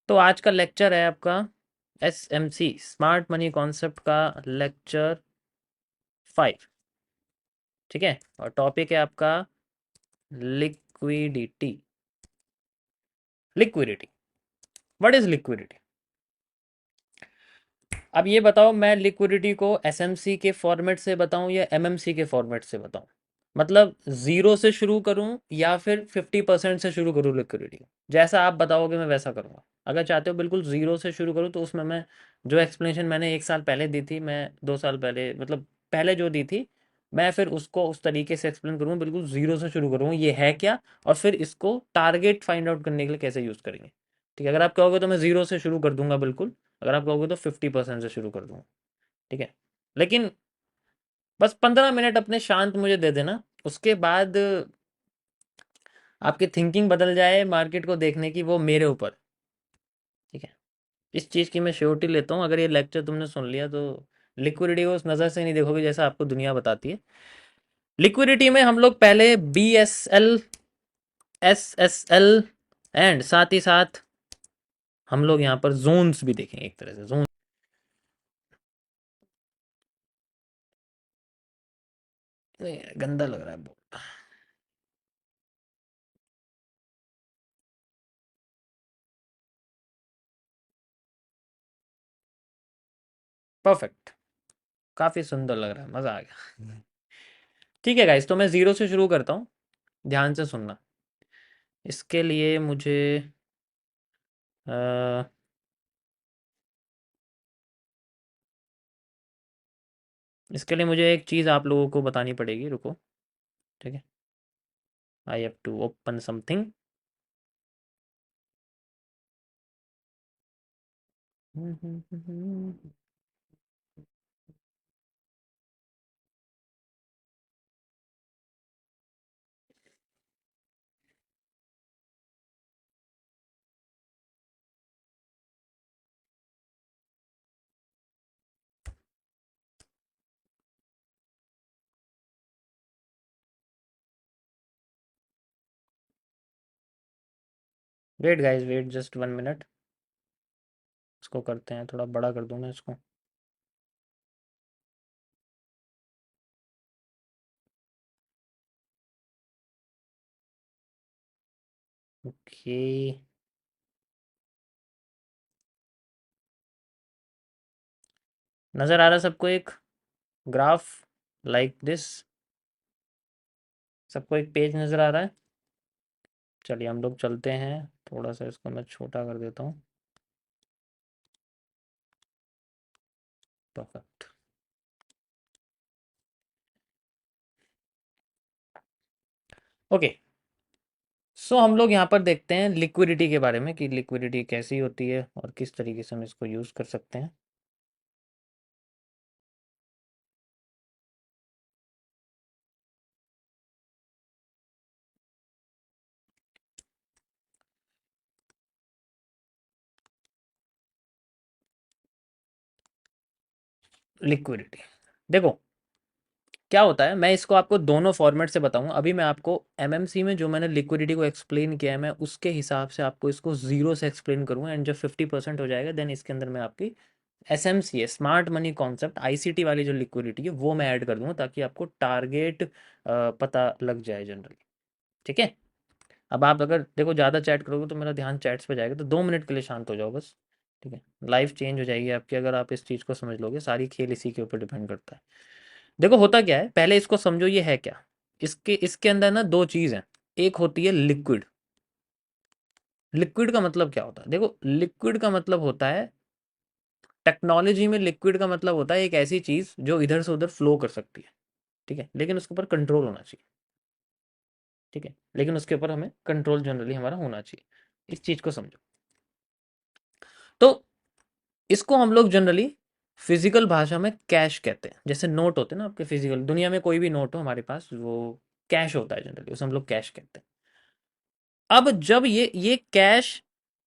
तो आज का लेक्चर है आपका SMC स्मार्ट मनी कॉन्सेप्ट का लेक्चर 5। ठीक है, और टॉपिक है आपका liquidity. Liquidity, what is liquidity? अब ये बताओ, मैं लिक्विडिटी को SMC के फॉर्मेट से बताऊं या MMC के फॉर्मेट से बताऊं? मतलब जीरो से शुरू करूं या फिर 50% से शुरू करूं लिक्विडिटी? जैसा आप बताओगे मैं वैसा करूंगा। अगर चाहते हो बिल्कुल जीरो से शुरू करूं तो उसमें मैं जो एक्सप्लेनेशन मैंने 1 साल पहले दी थी, मैं 2 साल पहले मतलब पहले जो दी थी, मैं फिर उसको उस तरीके से एक्सप्लेन करूंगा। बिल्कुल जीरो से शुरू करूंगा ये है क्या, और फिर इसको टारगेट फाइंड आउट करने के लिए कैसे यूज़ करेंगे। ठीक है, अगर आप कहोगे तो मैं जीरो से शुरू कर दूंगा बिल्कुल। अगर आप कहोगे तो 50% से शुरू कर दूंगा। ठीक है, लेकिन बस 15 मिनट अपने शांत मुझे दे देना। उसके बाद आपकी थिंकिंग बदल जाए मार्केट को देखने की, वो मेरे ऊपर। ठीक है, इस चीज़ की मैं श्योरिटी लेता हूँ। अगर ये लेक्चर तुमने सुन लिया तो लिक्विडिटी को उस नज़र से नहीं देखोगे जैसा आपको दुनिया बताती है। लिक्विडिटी में हम लोग पहले BSL, SSL एंड साथ ही साथ हम लोग यहाँ पर जोन्स भी देखेंगे, एक तरह से जोन। गंदा लग रहा है बहुत। परफेक्ट, काफ़ी सुंदर लग रहा है, मज़ा आ गया। ठीक है गाइस, तो मैं ज़ीरो से शुरू करता हूँ, ध्यान से सुनना। इसके लिए मुझे अ, इसके लिए मुझे एक चीज़ आप लोगों को बतानी पड़ेगी, रुको। ठीक है, I have to open something. Wait guys, wait just 1 minute. इसको करते हैं, थोड़ा बड़ा कर दूँ मैं इसको। ओके, नज़र आ रहा है सबको एक ग्राफ लाइक दिस? सबको एक पेज नज़र आ रहा है? चलिए हम लोग चलते हैं। थोड़ा सा इसको मैं छोटा कर देता हूँ। परफेक्ट। ओके, सो हम लोग यहाँ पर देखते हैं लिक्विडिटी के बारे में कि लिक्विडिटी कैसी होती है और किस तरीके से हम इसको यूज़ कर सकते हैं। लिक्विडिटी देखो क्या होता है, मैं इसको आपको दोनों फॉर्मेट से बताऊंगा। अभी मैं आपको MMC में जो मैंने लिक्विडिटी को एक्सप्लेन किया है, मैं उसके हिसाब से आपको इसको जीरो से एक्सप्लेन करूंगा। एंड जब 50% हो जाएगा देन इसके अंदर मैं आपकी SMC है, स्मार्ट मनी कॉन्सेप्ट, ICT वाली जो लिक्विडिटी है वो मैं ऐड कर दूंगा, ताकि आपको टारगेट पता लग जाए जनरली। ठीक है, अब आप अगर देखो ज़्यादा चैट करोगे तो मेरा ध्यान चैट्स पे जाएगा, तो 2 मिनट के लिए शांत हो जाओ बस। ठीक है, लाइफ चेंज हो जाएगी आपकी अगर आप इस चीज़ को समझ लोगे। सारी खेल इसी के ऊपर डिपेंड करता है। देखो होता क्या है, पहले इसको समझो ये है क्या। इसके इसके अंदर ना दो चीज़ हैं। एक होती है लिक्विड। लिक्विड का मतलब क्या होता है? देखो लिक्विड का मतलब होता है, टेक्नोलॉजी में लिक्विड का मतलब होता है एक ऐसी चीज़ जो इधर से उधर फ्लो कर सकती है। ठीक है, लेकिन उसके ऊपर कंट्रोल होना चाहिए। ठीक है, लेकिन उसके ऊपर हमें कंट्रोल जनरली हमारा होना चाहिए। इस चीज़ को समझो। तो इसको हम लोग जनरली फिजिकल भाषा में कैश कहते हैं। जैसे नोट होते हैं ना आपके, फिजिकल दुनिया में कोई भी नोट हो हमारे पास, वो कैश होता है जनरली, उसे हम लोग कैश कहते हैं। अब जब ये कैश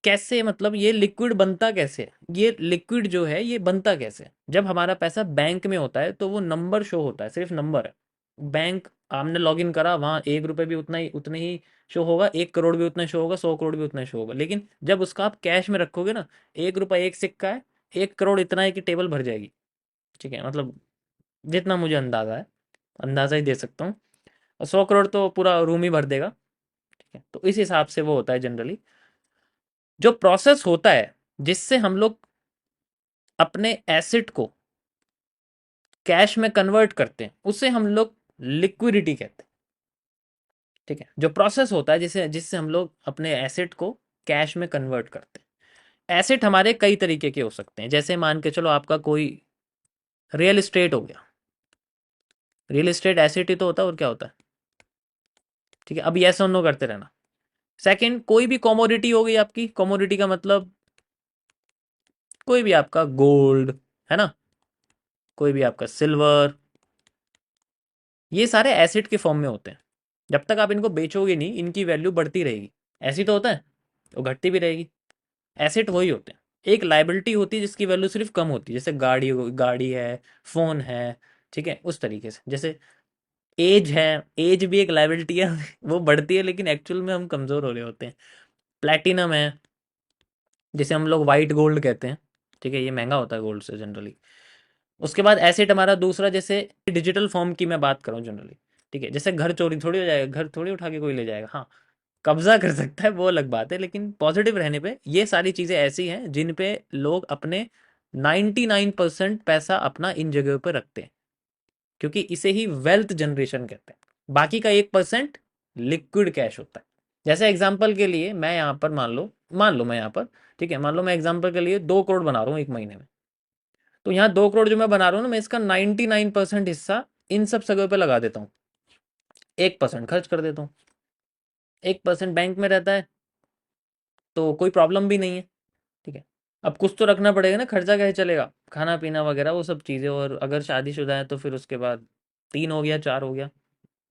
कैसे, मतलब ये लिक्विड बनता कैसे है? ये लिक्विड जो है ये बनता कैसे है? जब हमारा पैसा बैंक में होता है तो वो नंबर शो होता है, सिर्फ नंबर है। बैंक, हमने लॉग इन करा, वहाँ 1 रुपए भी उतना ही उतने ही शो होगा, 1 करोड़ भी उतना शो होगा, 100 करोड़ भी उतना शो होगा। लेकिन जब उसका आप कैश में रखोगे ना, 1 रुपया 1 सिक्का है, 1 करोड़ इतना है कि टेबल भर जाएगी। ठीक है, मतलब जितना मुझे अंदाजा है, अंदाजा ही दे सकता हूँ। और 100 करोड़ तो पूरा रूम ही भर देगा। ठीक है, तो इस हिसाब से वो होता है जनरली। जो प्रोसेस होता है जिससे हम लोग अपने एसेट को कैश में कन्वर्ट करते हैं, उसे हम लोग लिक्विडिटी कहते हैं। ठीक है, जो प्रोसेस होता है जिससे जिससे हम लोग अपने एसेट को कैश में कन्वर्ट करते हैं। एसेट हमारे कई तरीके के हो सकते हैं, जैसे मान के चलो आपका कोई रियल एस्टेट हो गया। रियल एस्टेट एसेट ही तो होता है, और क्या होता है। ठीक है, अब यस और नो करते रहना। सेकंड, कोई भी कमोडिटी हो गई आपकी। कमोडिटी का मतलब कोई भी आपका गोल्ड है ना, कोई भी आपका सिल्वर, ये सारे एसिड के फॉर्म में होते हैं। जब तक आप इनको बेचोगे नहीं, इनकी वैल्यू बढ़ती रहेगी। ऐसी तो होता है, वो घटती भी रहेगी। एसेट वही होते हैं। एक लाइबिलिटी होती है जिसकी वैल्यू सिर्फ कम होती है, जैसे गाड़ी है, फोन है। ठीक है, उस तरीके से। जैसे एज है, एज भी एक लाइबिलिटी है वो बढ़ती है, लेकिन एक्चुअल में हम कमजोर हो रहे होते हैं। प्लेटिनम है, जिसे हम लोग वाइट गोल्ड कहते हैं। ठीक है, ये महंगा होता है गोल्ड से जनरली। उसके बाद एसेट हमारा दूसरा, जैसे डिजिटल फॉर्म की मैं बात करूं जनरली। ठीक है, जैसे घर चोरी थोड़ी हो जाएगा, घर थोड़ी उठा के कोई ले जाएगा। हाँ, कब्जा कर सकता है, वो अलग बात है, लेकिन पॉजिटिव रहने पे ये सारी चीजें ऐसी हैं जिन पे लोग अपने 99% पैसा अपना इन जगह पर रखते हैं, क्योंकि इसे ही वेल्थ जनरेशन कहते हैं। बाकी का 1% लिक्विड कैश होता है। जैसे एग्जाम्पल के लिए मैं यहाँ पर मान लो मैं यहाँ पर, ठीक है, मान लो मैं एग्जाम्पल के लिए 2 करोड़ बना रहा हूँ एक महीने में। तो यहाँ 2 करोड़ जो मैं बना रहा हूँ ना, मैं इसका 99% हिस्सा इन सब जगह पे लगा देता हूँ। 1% खर्च कर देता हूँ। 1% बैंक में रहता है, तो कोई प्रॉब्लम भी नहीं है। ठीक है, अब कुछ तो रखना पड़ेगा ना, खर्चा कैसे चलेगा, खाना पीना वगैरह वो सब चीज़ें। और अगर शादीशुदा है तो फिर उसके बाद 3 हो गया, 4 हो गया,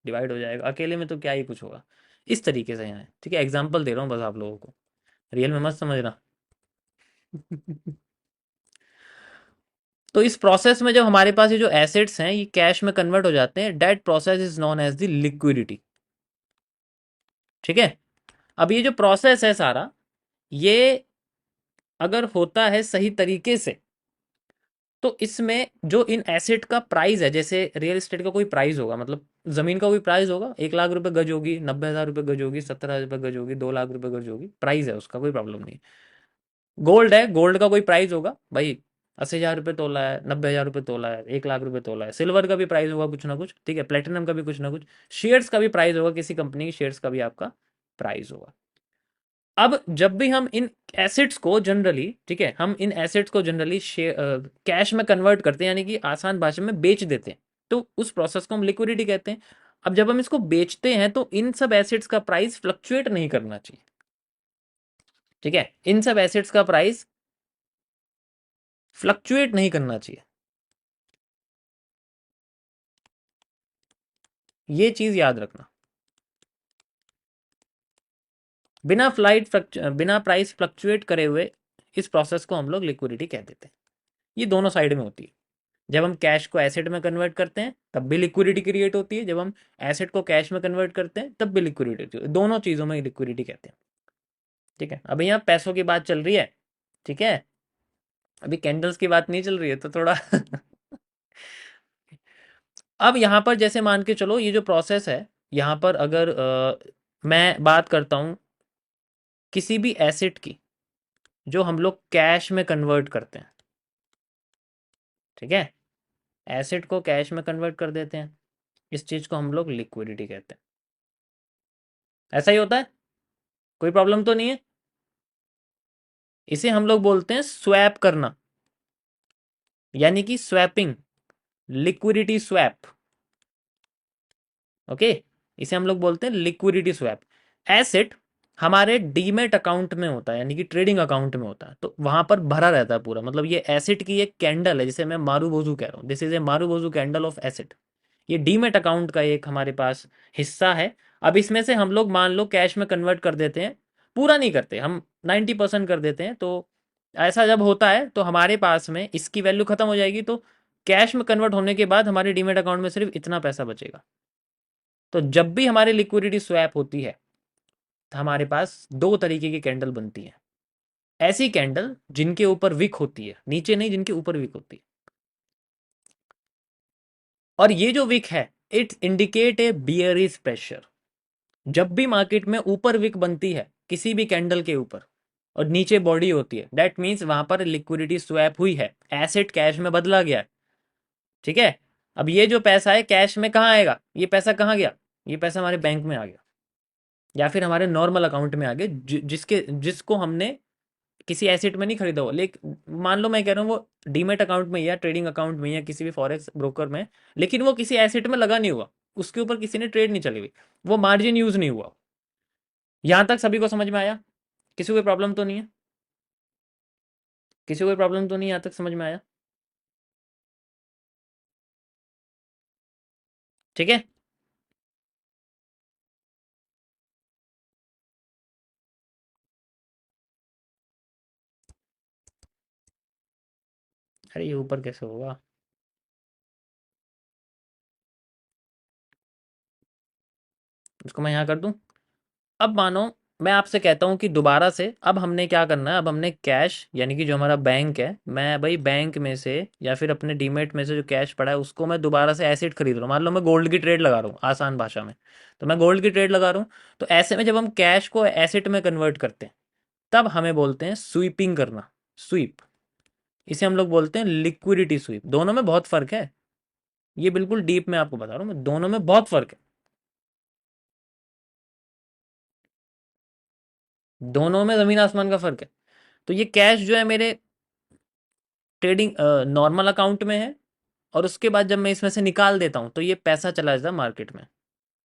डिवाइड हो जाएगा। अकेले में तो क्या ही कुछ होगा। इस तरीके से यहाँ है। ठीक है, एग्जाम्पल दे रहा हूँ बस आप लोगों को, रियल में मत समझना। तो इस प्रोसेस में जब हमारे पास ये जो एसेट्स हैं ये कैश में कन्वर्ट हो जाते हैं, that process is known as the liquidity. ठीक है, अब ये जो प्रोसेस है सारा, ये अगर होता है सही तरीके से, तो इसमें जो इन एसेट का प्राइस है, जैसे रियल एस्टेट का कोई प्राइस होगा, मतलब जमीन का कोई प्राइस होगा, 1 लाख रुपए गज होगी, 90,000 रुपए गज होगी, 17,000 रुपए गज होगी, 2 लाख रुपए गज होगी, प्राइस है उसका, कोई प्रॉब्लम नहीं। गोल्ड है, गोल्ड का कोई प्राइस होगा भाई, 80,000 रुपये तोला है, 90,000 रुपये तोला है, 1 लाख रुपए तोला है। सिल्वर का भी प्राइस होगा कुछ ना कुछ। ठीक है, प्लेटिनम का भी कुछ ना कुछ। शेयर्स का भी प्राइस होगा, किसी कंपनी के शेयर्स का भी आपका प्राइस होगा। अब जब भी हम इन एसेट्स को जनरली, ठीक है, हम इन एसेट्स को जनरली कैश में कन्वर्ट करते हैं, यानी कि आसान भाषा में बेच देते हैं, तो उस प्रोसेस को हम लिक्विडिटी कहते हैं। अब जब हम इसको बेचते हैं तो इन सब एसेट्स का प्राइस फ्लक्चुएट नहीं करना चाहिए। ठीक है, इन सब एसेट्स का प्राइस फ्लक्चुएट नहीं करना चाहिए, ये चीज याद रखना। बिना प्राइस फ्लक्चुएट करे हुए इस प्रोसेस को हम लोग लिक्विडिटी कह देते हैं। ये दोनों साइड में होती है। जब हम कैश को एसेट में कन्वर्ट करते हैं तब भी लिक्विडिटी क्रिएट होती है, जब हम एसेट को कैश में कन्वर्ट करते हैं तब भी लिक्विडिटी होती है। दोनों चीज़ों में लिक्विडिटी कहते हैं। ठीक है, अभी यहाँ पैसों की बात चल रही है। ठीक है, अभी कैंडल्स की बात नहीं चल रही है, तो थोड़ा अब यहाँ पर जैसे मान के चलो, ये जो प्रोसेस है, यहाँ पर अगर मैं बात करता हूँ किसी भी एसेट की जो हम लोग कैश में कन्वर्ट करते हैं। ठीक है, एसेट को कैश में कन्वर्ट कर देते हैं, इस चीज़ को हम लोग लिक्विडिटी कहते हैं। ऐसा ही होता है, कोई प्रॉब्लम तो नहीं है। इसे हम लोग बोलते हैं स्वैप करना, यानी कि स्वैपिंग, लिक्विडिटी स्वैप। ओके, इसे हम लोग बोलते हैं लिक्विडिटी स्वैप। एसेट हमारे डीमेट अकाउंट में होता है, यानी कि ट्रेडिंग अकाउंट में होता है, तो वहां पर भरा रहता है पूरा। मतलब ये एसेट की एक कैंडल है, जिसे मैं मारूबोजू कह रहा हूँ, this is A marubozu candle of asset. ये डीमेट अकाउंट का एक हमारे पास हिस्सा है। अब इसमें से हम लोग मान लो कैश में कन्वर्ट कर देते हैं, पूरा नहीं करते हम, 90% कर देते हैं। तो ऐसा जब होता है तो हमारे पास में इसकी वैल्यू खत्म हो जाएगी, तो कैश में कन्वर्ट होने के बाद हमारे डीमेट अकाउंट में सिर्फ इतना पैसा बचेगा। तो जब भी हमारी लिक्विडिटी स्वैप होती है हमारे पास दो तरीके की कैंडल बनती है। ऐसी कैंडल जिनके ऊपर विक होती है, नीचे नहीं, जिनके ऊपर विक होती है। और ये जो विक है, it indicate a bearish pressure. जब भी मार्केट में ऊपर विक बनती है किसी भी कैंडल के ऊपर और नीचे बॉडी होती है, दैट मीन्स वहां पर लिक्विडिटी स्वैप हुई है, एसेट कैश में बदला गया है। ठीक है। अब ये जो पैसा है कैश में कहाँ आएगा, ये पैसा कहाँ गया, ये पैसा हमारे बैंक में आ गया या फिर हमारे नॉर्मल अकाउंट में आ गया, जिसको हमने किसी एसेट में नहीं खरीदा हो। लेकिन मान लो मैं कह रहा हूँ वो डीमेट अकाउंट में या ट्रेडिंग अकाउंट में या किसी भी फॉरेक्स ब्रोकर में, लेकिन वो किसी एसेट में लगा नहीं हुआ, उसके ऊपर किसी ने ट्रेड नहीं चली हुई, वो मार्जिन यूज नहीं हुआ। यहां तक सभी को समझ में आया? किसी को कोई प्रॉब्लम तो नहीं है? किसी को कोई प्रॉब्लम तो नहीं, यहां तक समझ में आया? ठीक है। अरे ये ऊपर कैसे होगा? इसको मैं यहाँ कर दूं। अब मानो मैं आपसे कहता हूँ कि दोबारा से अब हमने क्या करना है, अब हमने कैश यानी कि जो हमारा बैंक है, मैं भाई बैंक में से या फिर अपने डीमेट में से जो कैश पड़ा है उसको मैं दोबारा से एसिड खरीद रहा हूँ। मान लो मैं गोल्ड की ट्रेड लगा रहा हूँ आसान भाषा में, तो मैं गोल्ड की ट्रेड लगा रहा हूँ। तो ऐसे में जब हम कैश को एसिड में कन्वर्ट करते हैं तब हमें बोलते हैं स्वीपिंग करना, स्वीप। इसे हम लोग बोलते हैं लिक्विडिटी स्वीप। दोनों में बहुत फर्क है, ये बिल्कुल डीप में आपको बता रहा हूँ मैं, दोनों में बहुत फर्क है। दोनों में जमीन आसमान का फर्क है। तो ये कैश जो है मेरे ट्रेडिंग नॉर्मल अकाउंट में है, और उसके बाद जब मैं इसमें से निकाल देता हूं तो ये पैसा चला जाता है मार्केट में।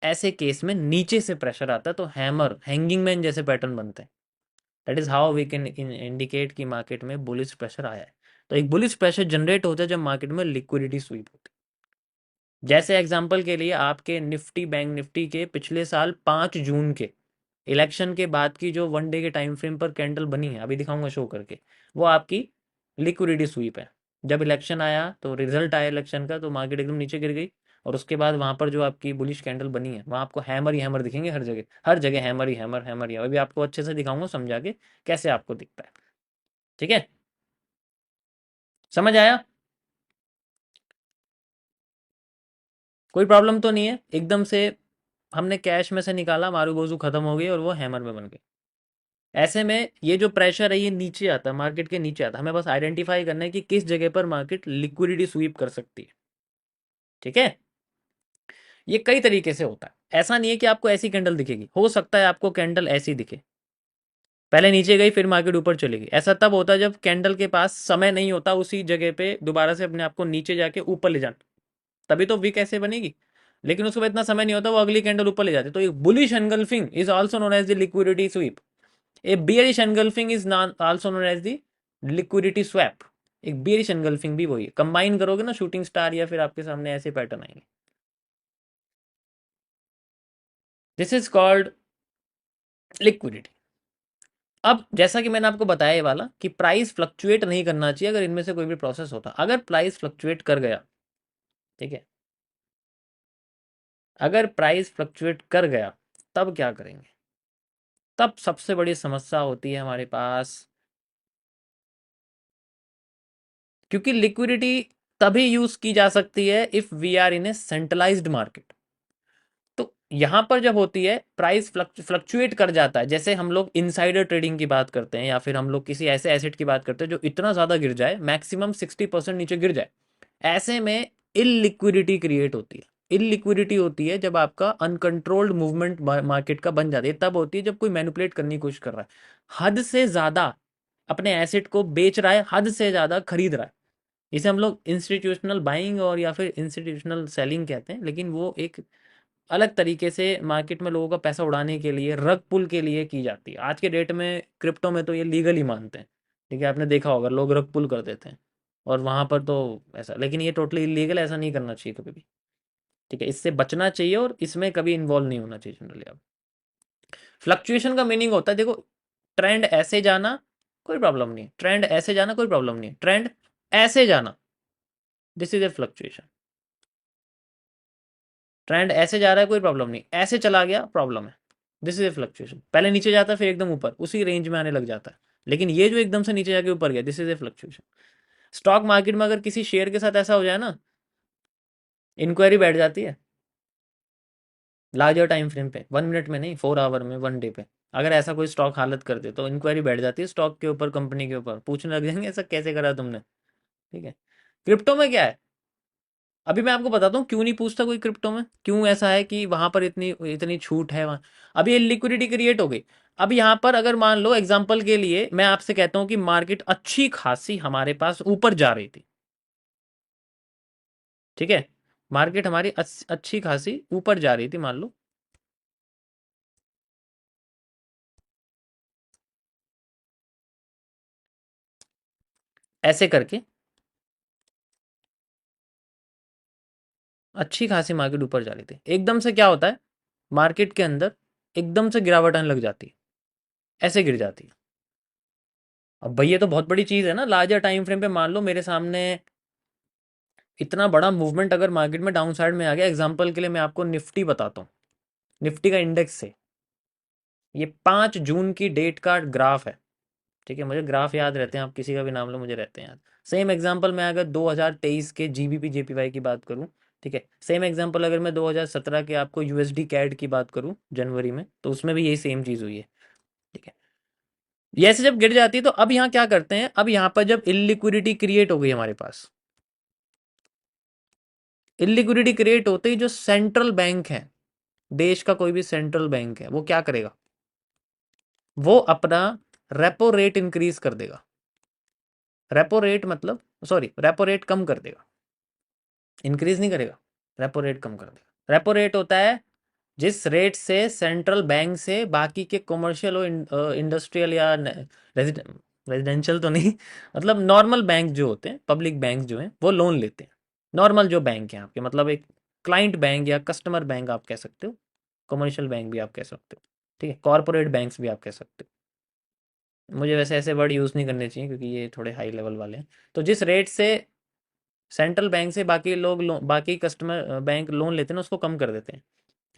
ऐसे केस में नीचे से प्रेशर आता है तो हैमर, हैंगिंग मैन जैसे पैटर्न बनते हैं। That is how we can indicate कि मार्केट में बुलिश प्रेशर आया है। तो एक बुलिश प्रेशर जनरेट होता है जब मार्केट में लिक्विडिटी स्वीप होती है। जैसे एग्जांपल के लिए आपके निफ्टी, बैंक निफ्टी के पिछले साल 5 जून के इलेक्शन के बाद की जो वन डे के टाइम फ्रेम पर कैंडल बनी है, अभी दिखाऊंगा शो करके, वो आपकी लिक्विडिटी स्वीप है। जब इलेक्शन आया तो रिजल्ट आया इलेक्शन का, तो मार्केट एकदम नीचे गिर गई, और उसके बाद वहां पर जो आपकी बुलिश कैंडल बनी है वहां आपको हैमर ही हैमर दिखेंगे हर जगह, हर जगह हैमर ही हैमर, हैमर ही। अभी आपको अच्छे से दिखाऊंगा समझा के कैसे आपको दिखता है। ठीक है, समझ आया? कोई प्रॉब्लम तो नहीं है? एकदम से हमने कैश में से निकाला, मारू बोजू खत्म हो गई और वो हैमर में बन गई। ऐसे में ये जो प्रेशर है ये नीचे आता है, मार्केट के नीचे आता है। हमें बस आइडेंटिफाई करना है कि किस जगह पर मार्केट लिक्विडिटी स्वीप कर सकती है। ठीक है। ये कई तरीके से होता है, ऐसा नहीं है कि आपको ऐसी कैंडल दिखेगी। हो सकता है आपको कैंडल ऐसी दिखे, पहले नीचे गई फिर मार्केट ऊपर चली गई। ऐसा तब होता है जब कैंडल के पास समय नहीं होता उसी जगह पे दोबारा से अपने आप को नीचे जाके ऊपर ले जाना, तभी तो वीक ऐसे बनेगी। लेकिन उसको इतना समय नहीं होता, वो अगली कैंडल ऊपर ले जाती है। तो एक bullish engulfing is also known as the liquidity sweep. A bearish engulfing is also known as the liquidity swap। एक bearish engulfing भी वही है, कंबाइन करोगे ना शूटिंग स्टार या फिर आपके सामने ऐसे पैटर्न आएंगे। This is called liquidity. अब जैसा कि मैंने आपको बताया ये वाला कि प्राइस फ्लक्चुएट नहीं करना चाहिए अगर इनमें से कोई भी प्रोसेस होता। अगर प्राइस फ्लक्चुएट कर गया, ठीक है, अगर प्राइस फ्लक्चुएट कर गया तब क्या करेंगे? तब सबसे बड़ी समस्या होती है हमारे पास, क्योंकि लिक्विडिटी तभी यूज की जा सकती है if we are in a centralised market. तो यहां पर जब होती है प्राइस फ्लक्चुएट कर जाता है, जैसे हम लोग इनसाइडर ट्रेडिंग की बात करते हैं या फिर हम लोग किसी ऐसे एसेट की बात करते हैं जो इतना ज्यादा गिर जाए, मैक्सिमम 60% नीचे गिर जाए, ऐसे में इलिक्विडिटी क्रिएट होती है। इलिक्विडिटी होती है जब आपका अनकंट्रोल्ड मूवमेंट मार्केट का बन जाती है, तब होती है जब कोई मैनिपुलेट करने की कोशिश कर रहा है, हद से ज्यादा अपने एसेट को बेच रहा है, हद से ज्यादा खरीद रहा है। इसे हम लोग इंस्टीट्यूशनल बाइंग और या फिर इंस्टीट्यूशनल सेलिंग कहते हैं, लेकिन वो एक अलग तरीके से मार्केट में लोगों का पैसा उड़ाने के लिए, रग पुल के लिए की जाती है। आज के डेट में क्रिप्टो में तो ये लीगल ही मानते हैं। ठीक है, आपने देखा होगा लोग रग पुल कर देते हैं, और वहां पर तो ऐसा, लेकिन ये टोटली इलीगल, ऐसा नहीं करना चाहिए कभी भी। ठीक है, इससे बचना चाहिए और इसमें कभी इन्वॉल्व नहीं होना चाहिए जनरली। अब फ्लक्चुएशन का मीनिंग होता है, देखो, ट्रेंड ऐसे जाना कोई प्रॉब्लम नहीं, ट्रेंड ऐसे जाना कोई प्रॉब्लम नहीं, ट्रेंड ऐसे जाना, this is A fluctuation. Trend ऐसे जा रहा है कोई प्रॉब्लम नहीं, ऐसे चला गया प्रॉब्लम है। This is A fluctuation. पहले नीचे जाता है फिर एकदम ऊपर, उसी रेंज में आने लग जाता है। लेकिन ये जो एकदम से नीचे जाके ऊपर गया, this is A fluctuation. Stock market में अगर किसी शेयर के साथ ऐसा हो जाए ना, इंक्वायरी बैठ जाती है लार्जर टाइम फ्रेम पे, 1 मिनट में नहीं, 4 आवर में, 1 डे पे। अगर ऐसा कोई स्टॉक हालत कर दे तो इंक्वायरी बैठ जाती है स्टॉक के ऊपर, कंपनी के ऊपर, पूछने लग जाएंगे ऐसा कैसे करा तुमने। ठीक है। क्रिप्टो में क्या है, अभी मैं आपको बताता हूँ क्यों नहीं पूछता कोई क्रिप्टो में, क्यों ऐसा है कि वहां पर इतनी इतनी छूट है वहां। अभी ये लिक्विडिटी क्रिएट हो गई। अब यहाँ पर अगर मान लो एग्जांपल के लिए मैं आपसे कहता हूँ कि मार्केट अच्छी खासी हमारे पास ऊपर जा रही थी, ठीक है, मार्केट हमारी अच्छी खासी ऊपर जा रही थी मान लो, ऐसे करके अच्छी खासी मार्केट ऊपर जा रही थी, एकदम से क्या होता है मार्केट के अंदर, एकदम से गिरावट आने लग जाती है, ऐसे गिर जाती है। अब भैया तो बहुत बड़ी चीज़ है ना, लार्जर टाइम फ्रेम पे मान लो मेरे सामने इतना बड़ा मूवमेंट अगर मार्केट में डाउन साइड में आ गया, एग्जांपल के लिए मैं आपको निफ्टी बताता हूँ, निफ्टी का इंडेक्स है, ये 5 जून की डेट का ग्राफ है। ठीक है, मुझे ग्राफ याद रहते हैं, आप किसी का भी नाम लो मुझे रहते हैं याद। सेम एग्जांपल मैं अगर 2023 के जीबीपी जेपीवाई की बात करूं, ठीक है, सेम एग्जांपल अगर मैं 2017 के आपको यूएसडी कैड की बात करूं जनवरी में, तो उसमें भी यही सेम चीज़ हुई है। ठीक है, ये ऐसे जब गिर जाती है तो अब यहाँ क्या करते हैं, अब यहाँ पर जब इलिक्विडिटी क्रिएट हो गई हमारे पास, इलिक्विडिटी क्रिएट होते ही जो सेंट्रल बैंक है, देश का कोई भी सेंट्रल बैंक है, वो क्या करेगा, वो अपना रेपो रेट इंक्रीज कर देगा। रेपो रेट मतलब, सॉरी, रेपो रेट कम कर देगा, इंक्रीज नहीं करेगा, रेपो रेट कम कर देगा। रेपो रेट होता है जिस रेट से सेंट्रल बैंक से बाकी के कमर्शियल और इंडस्ट्रियल या रेजिडेंशियल तो नहीं, मतलब नॉर्मल बैंक जो होते हैं, पब्लिक बैंक जो हैं वो लोन लेते हैं। नॉर्मल जो बैंक हैं आपके, मतलब एक क्लाइंट बैंक या कस्टमर बैंक आप कह सकते हो, कमर्शियल बैंक भी आप कह सकते हो, ठीक है, कॉरपोरेट बैंक्स भी आप कह सकते हो। मुझे वैसे ऐसे वर्ड यूज़ नहीं करने चाहिए क्योंकि ये थोड़े हाई लेवल वाले हैं। तो जिस रेट से सेंट्रल बैंक से बाकी लोग बाकी कस्टमर बैंक लोन लेते हैं ना, उसको कम कर देते हैं।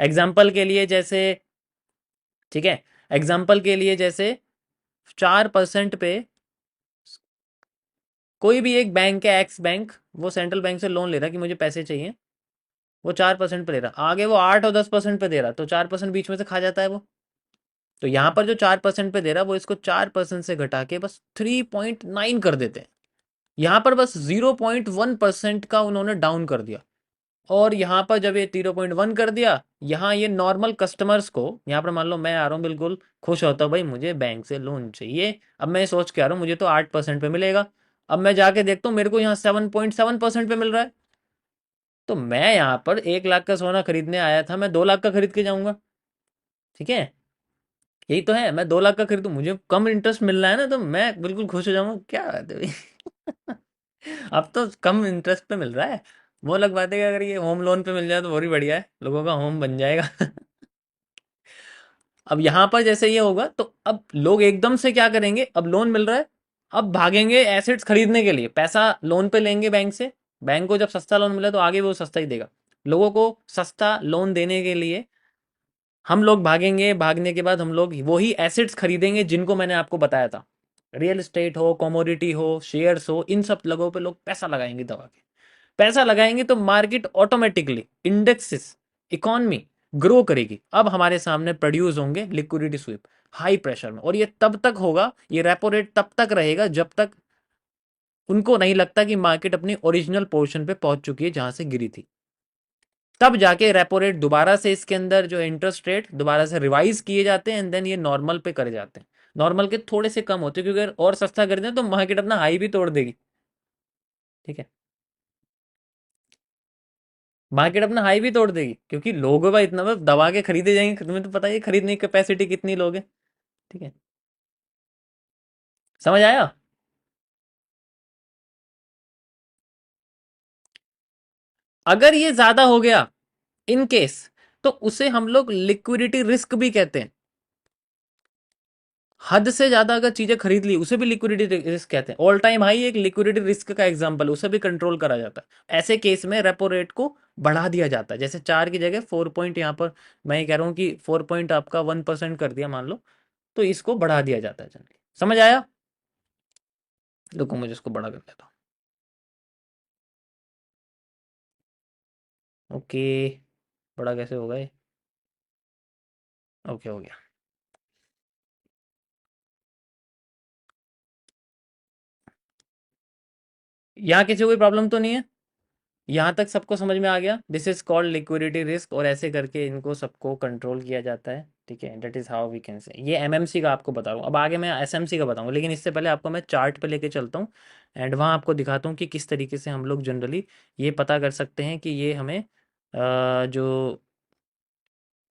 एग्जाम्पल के लिए जैसे, ठीक है, एग्जाम्पल के लिए जैसे 4% पे कोई भी एक बैंक है, एक्स बैंक, वो सेंट्रल बैंक से लोन ले रहा है कि मुझे पैसे चाहिए, वो 4% पे दे रहा, आगे वो 8 और 10% पे दे रहा, तो 4% बीच में से खा जाता है वो। तो यहाँ पर जो 4% पे दे रहा है वो इसको 4% से घटा के बस 3.9 कर देते हैं। यहाँ पर बस 0.1% का उन्होंने डाउन कर दिया। और यहाँ पर जब ये 0.1 कर दिया, यहाँ ये नॉर्मल कस्टमर्स को, यहाँ पर मान लो मैं आ रहा हूँ बिल्कुल खुश होता हूँ, भाई मुझे बैंक से लोन चाहिए, अब मैं सोच के आ रहा हूँ मुझे तो 8% पे मिलेगा। अब मैं जाके देखता हूँ मेरे को यहाँ 7.7% पे मिल रहा है, तो मैं यहाँ पर 1 लाख का सोना खरीदने आया था, मैं 2 लाख का खरीद के जाऊंगा। ठीक है, यही तो है, मैं 2 लाख का खरीदूं, मुझे कम इंटरेस्ट मिल रहा है ना, तो मैं बिल्कुल खुश हो जाऊंगा, क्या बात है भाई। अब तो कम इंटरेस्ट पे मिल रहा है, वो अलग बात है कि अगर ये होम लोन पे मिल जाए तो और भी बढ़िया है, लोगों का होम बन जाएगा। अब यहाँ पर जैसे ये होगा तो अब लोग एकदम से क्या करेंगे, अब लोन मिल रहा है, अब भागेंगे एसेट्स खरीदने के लिए, पैसा लोन पे लेंगे बैंक से। बैंक को जब सस्ता लोन मिला तो आगे वो सस्ता ही देगा, लोगों को सस्ता लोन देने के लिए हम लोग भागेंगे, भागने के बाद हम लोग वही एसेट्स खरीदेंगे जिनको मैंने आपको बताया था, रियल एस्टेट हो, कमोडिटी हो, शेयर्स हो, इन सब लोगों पे लोग पैसा लगाएंगे, दबा के पैसा लगाएंगे, तो market automatically, indexes, economy grow करेगी। अब हमारे सामने प्रोड्यूस होंगे लिक्विडिटी स्वीप हाई प्रेशर में, और ये तब तक होगा, ये रेपो रेट तब तक रहेगा जब तक उनको नहीं लगता कि मार्केट अपनी ओरिजिनल पोर्शन पे पहुंच चुकी है जहां से गिरी थी। तब जाके रेपो रेट दोबारा से, इसके अंदर जो इंटरेस्ट रेट दोबारा से रिवाइज किए जाते हैं, एंड देन ये नॉर्मल पे करे जाते हैं। नॉर्मल के थोड़े से कम होते हैं, क्योंकि अगर और सस्ता कर दें तो मार्केट अपना हाई भी तोड़ देगी। ठीक है, मार्केट अपना हाई भी तोड़ देगी, क्योंकि लोग भाई इतना बस दबा के खरीदे जाएंगे, तुम्हें तो पता ही है खरीदने की कैपेसिटी कितनी लोग हैं। ठीक है, समझ आया। अगर ये ज्यादा हो गया इन केस, तो उसे हम लोग लिक्विडिटी रिस्क भी कहते हैं। हद से ज्यादा अगर चीजें खरीद ली उसे भी लिक्विडिटी रिस्क कहते हैं। ऑल टाइम हाई एक लिक्विडिटी रिस्क का एग्जांपल, उसे भी कंट्रोल करा जाता है। ऐसे केस में रेपो रेट को बढ़ा दिया जाता है, जैसे 4 की जगह 4 पॉइंट, यहाँ पर मैं ये कह रहा हूँ कि 4 पॉइंट आपका 1% कर दिया मान लो, तो इसको बढ़ा दिया जाता है जनरली। समझ आया? रुको मुझे इसको बड़ा कर देता हूँ। ओके, बड़ा कैसे होगा ये? ओके, हो गया। यहाँ किसी को कोई प्रॉब्लम तो नहीं है? यहाँ तक सबको समझ में आ गया? This is called liquidity risk, और ऐसे करके इनको सबको कंट्रोल किया जाता है। ठीक है, that is how we can say. ये एमएमसी का आपको बता रहा हूँ, अब आगे मैं एसएमसी का बताऊंगा, लेकिन इससे पहले आपको मैं चार्ट पे लेके चलता हूँ एंड वहाँ आपको दिखाता हूँ कि किस तरीके से हम लोग जनरली ये पता कर सकते हैं कि ये हमें जो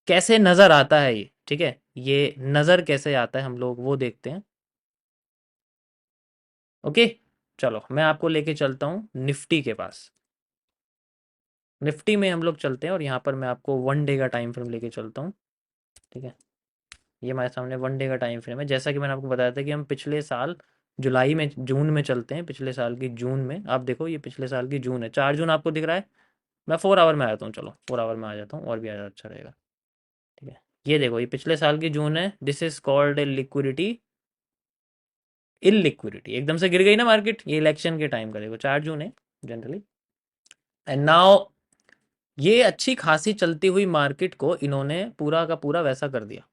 कैसे नज़र आता है ये। ठीक है, ये नज़र कैसे आता है हम लोग वो देखते हैं। ओके, चलो मैं आपको लेके चलता हूँ निफ्टी के पास। निफ्टी में हम लोग चलते हैं और यहाँ पर मैं आपको 1 डे का टाइम फ्रेम लेके चलता हूँ। ठीक है, ये हमारे सामने 1 डे का टाइम फ्रेम है। जैसा कि मैंने आपको बताया था कि हम पिछले साल जुलाई में, जून में चलते हैं, पिछले साल की जून में। आप देखो ये पिछले साल की जून है, 4 जून आपको दिख रहा है। मैं 4 आवर में आ जाता हूँ, चलो 4 आवर में आ जाता हूँ और भी ज़्यादा अच्छा रहेगा। ठीक है, ये देखो ये पिछले साल की जून है। This is called a liquidity, in liquidity. एकदम से गिर गई ना मार्केट, ये इलेक्शन के टाइम का देखो 4 जून है जनरली। एंड नाउ ये अच्छी खासी चलती हुई मार्केट को इन्होंने पूरा का पूरा वैसा कर दिया,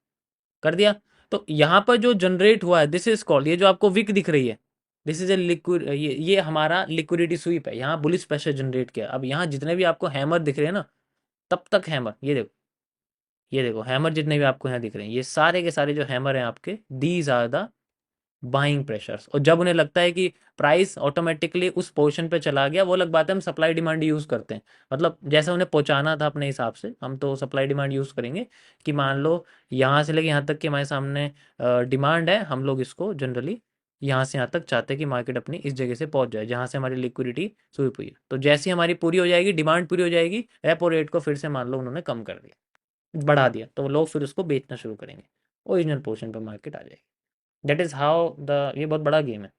कर दिया। तो यहाँ पर जो जनरेट हुआ है दिस इज कॉल्ड, ये जो आपको विक दिख रही है, दिस इज ए लिक्विड, ये हमारा लिक्विडिटी स्वीप है। यहाँ बुलिश प्रेशर जनरेट किया। अब यहाँ जितने भी आपको हैमर दिख रहे हैं ना, तब तक हैमर, ये देखो, ये देखो हैमर जितने भी आपको यहाँ दिख रहे हैं, ये सारे के सारे जो हैमर हैं आपके, these are the buying pressures. और जब उन्हें लगता है कि प्राइस ऑटोमेटिकली उस पोजीशन पे चला गया, वो अलग बात है, हम सप्लाई डिमांड यूज़ करते हैं। मतलब जैसे उन्हें पहुंचाना था अपने हिसाब से, हम तो सप्लाई डिमांड यूज़ करेंगे कि मान लो यहाँ से लेके यहाँ तक कि हमारे सामने डिमांड है, हम लोग इसको जनरली यहाँ से यहाँ तक चाहते हैं कि मार्केट अपनी इस जगह से पहुंच जाए जहाँ से हमारी लिक्विडिटी स्वीप हुई है। तो जैसे ही हमारी पूरी हो जाएगी, डिमांड पूरी हो जाएगी, रेपो रेट को फिर से मान लो उन्होंने कम कर दिया, बढ़ा दिया, तो लोग फिर उसको बेचना शुरू करेंगे, ओरिजिनल पोजीशन पर मार्केट आ जाएगी। दैट इज़ हाउ द, ये बहुत बड़ा गेम है।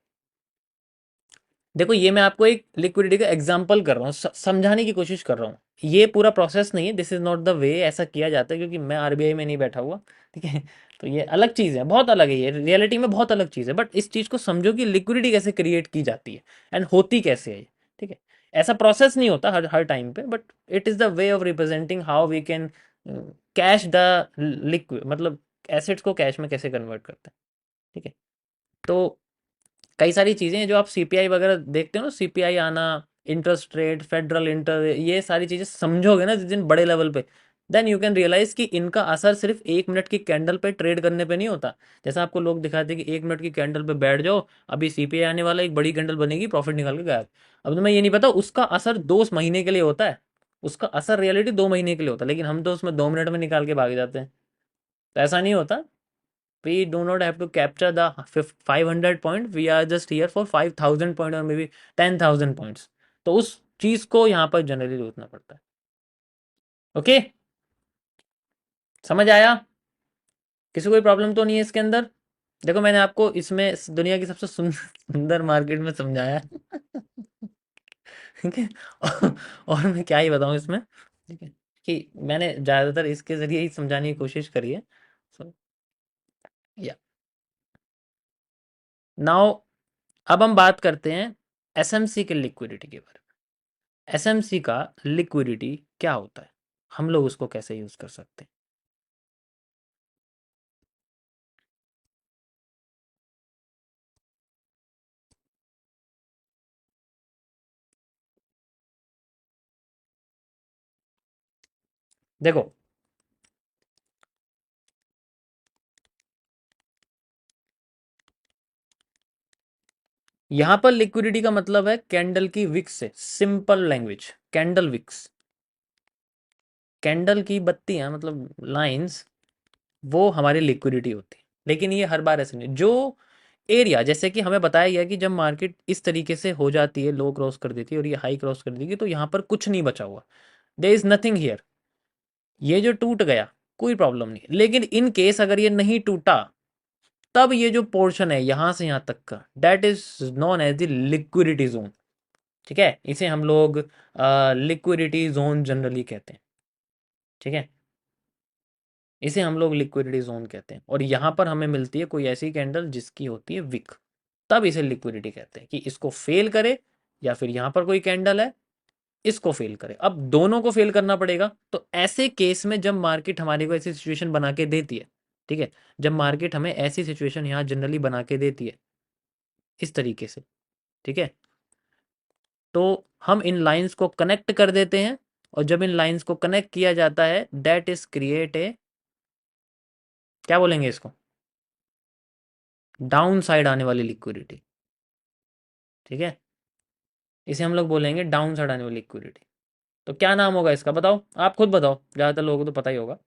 देखो ये मैं आपको एक लिक्विडिटी का एग्जांपल कर रहा हूँ, समझाने की कोशिश कर रहा हूँ। ये पूरा प्रोसेस नहीं है, this is not the way ऐसा किया जाता है, क्योंकि मैं आरबीआई में नहीं बैठा हुआ। ठीक है, तो ये अलग चीज़ है, बहुत अलग है, ये रियलिटी में बहुत अलग चीज़ है। बट इस चीज़ को समझो कि लिक्विडिटी कैसे क्रिएट की जाती है एंड होती कैसे है ये। ठीक है, ऐसा प्रोसेस नहीं होता हर हर टाइम पे, but it is the way of representing how we can cash the liquid, मतलब एसेट्स को कैश में कैसे कन्वर्ट करते हैं। ठीक है, तो कई सारी चीज़ें हैं जो आप सीपीआई वगैरह देखते हो ना, सीपीआई आना, इंटरेस्ट रेट, फेडरल इंटर, ये सारी चीज़ें समझोगे ना जिस दिन बड़े लेवल पे, देन यू कैन रियलाइज कि इनका असर सिर्फ 1 मिनट की कैंडल पे ट्रेड करने पे नहीं होता। जैसा आपको लोग दिखाते हैं कि 1 मिनट की कैंडल पे बैठ जाओ, अभी सीपीआई आने वाला, एक बड़ी कैंडल बनेगी, प्रॉफिट निकाल के गायब। अब तुम्हें ये नहीं पता उसका असर 2 महीने के लिए होता है, उसका असर रियलिटी 2 महीने के लिए होता है, लेकिन हम तो उसमें 2 मिनट में निकाल के भाग जाते हैं। तो ऐसा नहीं होता। We do not have to capture the 500 point, we are just here for 5000 point or maybe 10,000 points। तो उस चीज को यहाँ पर जनरली रोकना पड़ता है। ओके, समझ आया? किसी को कोई प्रॉब्लम तो नहीं है इसके अंदर? देखो मैंने आपको इसमें दुनिया की सबसे सुंदर मार्केट में समझाया है। ठीक है, और मैं क्या ही बताऊं इसमें। ठीक है, कि मैंने ज़्यादातर इसके ज़रिए ही समझाने की कोशिश करी है। सो या नाउ, अब हम बात करते हैं एसएमसी के लिक्विडिटी के बारे में। एसएमसी का लिक्विडिटी क्या होता है, हम लोग उसको कैसे यूज कर सकते हैं? देखो यहां पर लिक्विडिटी का मतलब है कैंडल की विक्स से, simple language, candle wicks, candle की बत्तियां मतलब लाइंस, वो हमारी लिक्विडिटी होती है। लेकिन ये हर बार ऐसे नहीं, जो एरिया जैसे कि हमें बताया गया कि जब मार्केट इस तरीके से हो जाती है, लो क्रॉस कर देती है और ये हाई क्रॉस कर देगी, तो यहाँ पर कुछ नहीं बचा हुआ, देयर इज नथिंग हियर। ये जो टूट गया कोई प्रॉब्लम नहीं, लेकिन इन केस अगर ये नहीं टूटा, तब ये जो पोर्शन है यहां से यहां तक का, that is known as the liquidity zone. ठीक है, इसे हम लोग लिक्विडिटी जोन जनरली कहते हैं। ठीक है, इसे हम लोग लिक्विडिटी जोन कहते हैं, और यहाँ पर हमें मिलती है कोई ऐसी कैंडल जिसकी होती है विक, तब इसे लिक्विडिटी कहते हैं कि इसको फेल करे, या फिर यहाँ पर कोई कैंडल है इसको फेल करे। अब दोनों को फेल करना पड़ेगा, तो ऐसे केस में जब मार्केट हमारे को ऐसी सिचुएशन बना के देती है, ठीक है, जब मार्केट हमें ऐसी सिचुएशन यहाँ जनरली बना के देती है इस तरीके से, ठीक है, तो हम इन लाइंस को कनेक्ट कर देते हैं, और जब इन लाइंस को कनेक्ट किया जाता है दैट इज क्रिएट ए, क्या बोलेंगे इसको, डाउन साइड आने वाली लिक्विडिटी। ठीक है, इसे हम लोग बोलेंगे डाउन साइड आने वाली लिक्विडिटी। तो क्या नाम होगा इसका, बताओ, आप खुद बताओ, ज़्यादातर लोगों को तो पता ही होगा।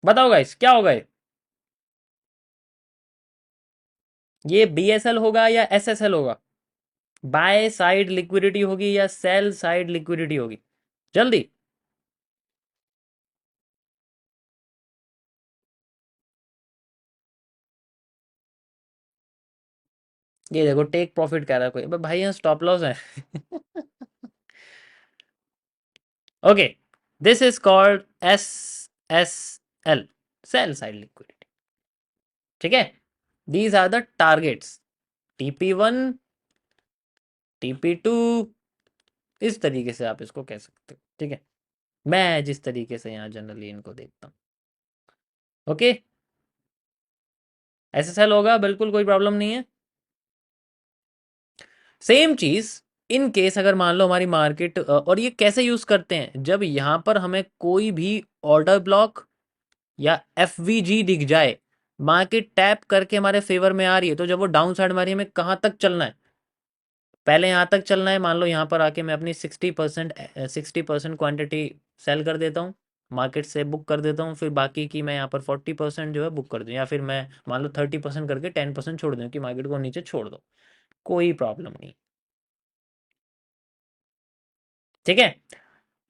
बताओ गाइस क्या होगा ये BSL होगा या SSL होगा, बाय साइड लिक्विडिटी होगी या सेल साइड लिक्विडिटी होगी, जल्दी। ये देखो टेक प्रॉफिट कह रहा है कोई, अबे भाई यहाँ स्टॉप लॉस है। Okay, this is called SSL, sell side liquidity. ठीक है, these are the targets, TP1, TP2, इस तरीके से आप इसको कह सकते हो। ठीक है, मैं जिस तरीके से यहाँ जनरली इनको देखता हूँ। ओके, SSL होगा, बिल्कुल कोई प्रॉब्लम नहीं है। सेम चीज इन केस अगर मान लो हमारी मार्केट, और ये कैसे यूज करते हैं, जब यहां पर हमें कोई भी ऑर्डर ब्लॉक या FVG दिख जाए, मार्केट टैप करके हमारे फेवर में आ रही है, तो जब वो डाउन साइड मारी हमें कहां तक चलना है, पहले यहां तक चलना है। मान लो यहां पर आके मैं अपनी 60% क्वांटिटी सेल कर देता हूँ, मार्केट से बुक कर देता हूँ, फिर बाकी की मैं यहाँ पर 40% जो है बुक कर दूँ, या फिर मैं मान लो 30% करके 10% छोड़ दूँ कि मार्केट को नीचे छोड़ दो, कोई प्रॉब्लम नहीं। ठीक है,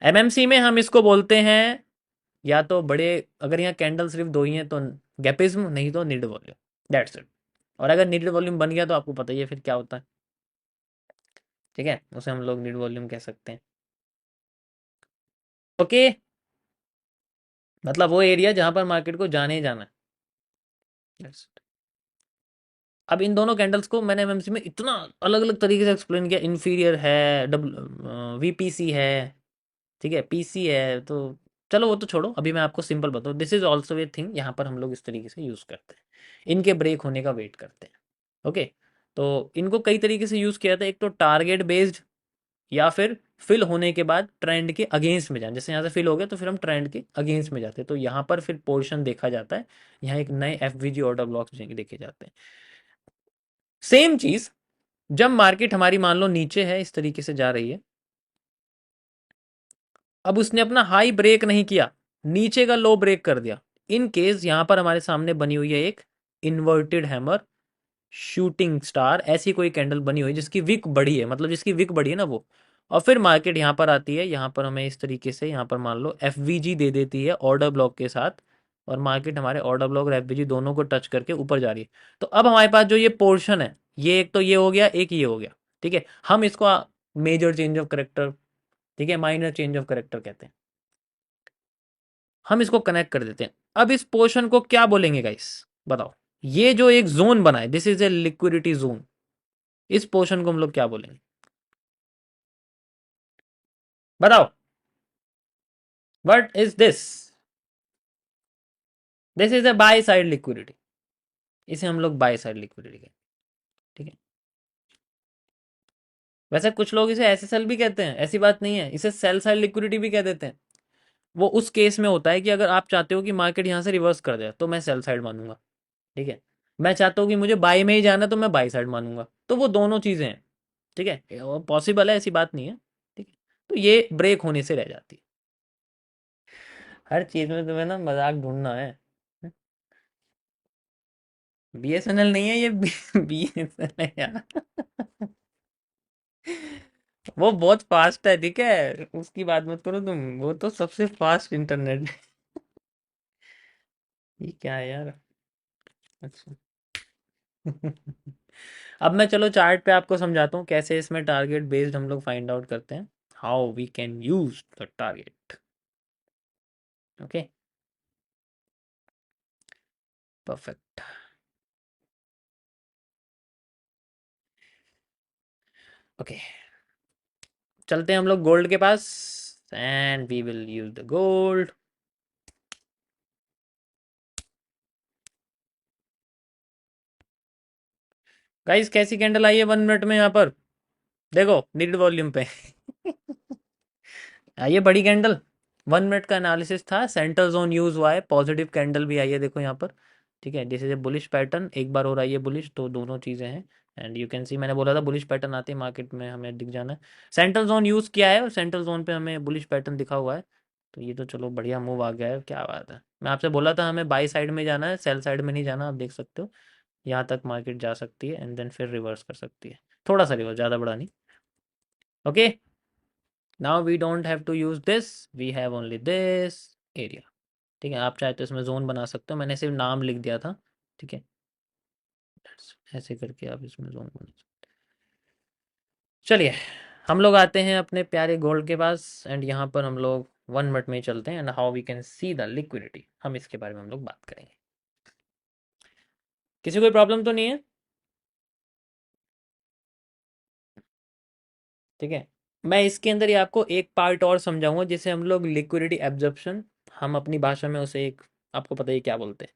MMC में हम इसको बोलते हैं, या तो बड़े, अगर यहाँ कैंडल सिर्फ दो ही हैं तो गैपिज्म, नहीं तो निड वॉल्यूम, दैट्स इट। और अगर निड वॉल्यूम बन गया तो आपको पता ही है फिर क्या होता है। ठीक है, उसे हम लोग निड वॉल्यूम कह सकते हैं। ओके, मतलब वो एरिया जहां पर मार्केट को जाने ही जाना है। That's it. अब इन दोनों कैंडल्स को मैंने MMC में इतना अलग अलग तरीके से एक्सप्लेन किया, इन्फीरियर है, VPC है, ठीक है, PC है, तो चलो वो तो छोड़ो, अभी मैं आपको सिंपल बताऊँ, this is also a thing, यहाँ पर हम लोग इस तरीके से यूज़ करते हैं, इनके ब्रेक होने का वेट करते हैं। ओके, तो इनको कई तरीके से यूज़ किया था, एक तो टारगेट बेस्ड, या फिर फिल होने के बाद ट्रेंड के अगेंस्ट में जाए, जैसे यहाँ से फिल हो गया तो फिर हम ट्रेंड के अगेंस्ट में जाते हैं, तो यहाँ पर फिर पोर्शन देखा जाता है, यहाँ एक नए FVG ऑर्डर ब्लॉक्स देखे जाते हैं। सेम चीज जब मार्केट हमारी मान लो नीचे है इस तरीके से जा रही है, अब उसने अपना हाई ब्रेक नहीं किया, नीचे का लो ब्रेक कर दिया, इन केस यहां पर हमारे सामने बनी हुई है एक इन्वर्टेड हैमर, शूटिंग स्टार, ऐसी कोई कैंडल बनी हुई जिसकी विक बड़ी है, मतलब जिसकी विक बड़ी है ना वो, और फिर मार्केट यहाँ पर आती है, यहाँ पर हमें इस तरीके से यहाँ पर मान लो FVG दे देती है ऑर्डर ब्लॉक के साथ, और मार्केट हमारे ऑर्डर ब्लॉक और FVG दोनों को टच करके ऊपर जा रही है। तो अब हमारे पास जो ये पोर्शन है, ये एक तो ये हो गया, एक ये हो गया। ठीक है, हम इसको मेजर चेंज ऑफ करेक्टर, ठीक है, माइनर चेंज ऑफ करेक्टर कहते हैं, हम इसको कनेक्ट कर देते हैं। अब इस पोर्शन को क्या बोलेंगे गाइस, बताओ, ये जो एक जोन बना है, this is A liquidity zone, इस पोर्शन को हम लोग क्या बोलेंगे, बताओ, what is this, this is A by side liquidity, इसे हम लोग बाय साइड लिक्विडिटी कहते हैं। ठीक है, वैसे कुछ लोग इसे SSL भी कहते हैं, ऐसी बात नहीं है, इसे सेल साइड लिक्विडिटी भी कह देते हैं। वो उस केस में होता है कि अगर आप चाहते हो कि मार्केट यहाँ से रिवर्स कर दे तो मैं सेल साइड मानूंगा। ठीक है, मैं चाहता हूँ कि मुझे बाय में ही जाना है तो मैं बाय साइड मानूंगा, तो वो दोनों चीज़ें हैं। ठीक है, पॉसिबल है, ऐसी बात नहीं है। ठीक है, तो ये ब्रेक होने से रह जाती है। हर चीज़ में तुम्हें ना मजाक ढूंढना है। BSNL नहीं है ये, BSNL है यार। वो बहुत फास्ट है, ठीक है, उसकी बात मत करो तुम, वो तो सबसे फास्ट इंटरनेट। ये क्या है यार? अच्छा। अब मैं चलो चार्ट पे आपको समझाता हूँ कैसे इसमें टारगेट बेस्ड हम लोग फाइंड आउट करते हैं, how we can use the target. Okay, perfect. Okay, चलते हैं हम लोग गोल्ड के पास, and we will use the gold. Guys कैसी कैंडल आई है 1 मिनट में यहाँ पर? देखो नीड वॉल्यूम पे। आई है बड़ी कैंडल। 1 मिनट का एनालिसिस था, सेंटर जोन यूज हुआ है, पॉजिटिव कैंडल भी आई है देखो यहाँ पर। ठीक है, this is A bullish pattern, एक बार हो रहा है ये बुलिश, तो दोनों चीज़ें हैं। एंड यू कैन सी, मैंने बोला था बुलिश पैटर्न आते ही मार्केट में हमें दिख जाना है। सेंट्रल जोन यूज़ किया है और सेंट्रल जोन पे हमें बुलिश पैटर्न दिखा हुआ है। तो ये तो चलो बढ़िया मूव आ गया है, क्या बात है। मैं आपसे बोला था हमें बाई साइड में जाना है, सेल साइड में नहीं जाना, आप देख सकते हो। यहाँ तक मार्केट जा सकती है एंड देन फिर रिवर्स कर सकती है, थोड़ा सा रिवर्स, ज़्यादा बड़ा नहीं। Okay, now we don't have to use this, we have only this area. ठीक है, आप चाहे तो इसमें जोन बना सकते हो, मैंने सिर्फ नाम लिख दिया था। ठीक है, ऐसे करके आप इसमें जोन बना सकते। चलिए, हम लोग आते हैं अपने प्यारे गोल्ड के पास, एंड यहाँ पर हम लोग 1 मिनट में ही चलते हैं, and how we can see the liquidity, हम इसके बारे में हम लोग बात करेंगे। किसी कोई प्रॉब्लम तो नहीं है? ठीक है, मैं इसके अंदर ही आपको एक पार्ट और समझाऊंगा जिसे हम लोग लिक्विडिटी एब्जॉर्प्शन, हम अपनी भाषा में उसे एक, आपको पता है क्या बोलते हैं।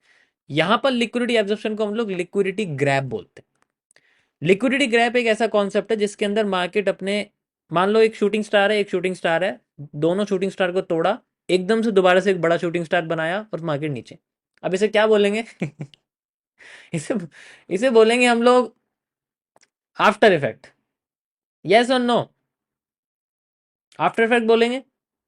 यहाँ पर लिक्विडिटी एब्जॉर्प्शन को हम लोग लिक्विडिटी ग्रैब बोलते हैं। लिक्विडिटी ग्रैब एक ऐसा कॉन्सेप्ट है जिसके अंदर मार्केट अपने, मान लो एक शूटिंग स्टार है, एक शूटिंग स्टार है, दोनों शूटिंग स्टार को तोड़ा, एकदम से दोबारा से एक बड़ा शूटिंग स्टार बनाया और मार्केट नीचे। अब इसे क्या बोलेंगे? इसे इसे बोलेंगे हम लोग आफ्टर इफेक्ट। यस और नो? आफ्टर इफेक्ट बोलेंगे।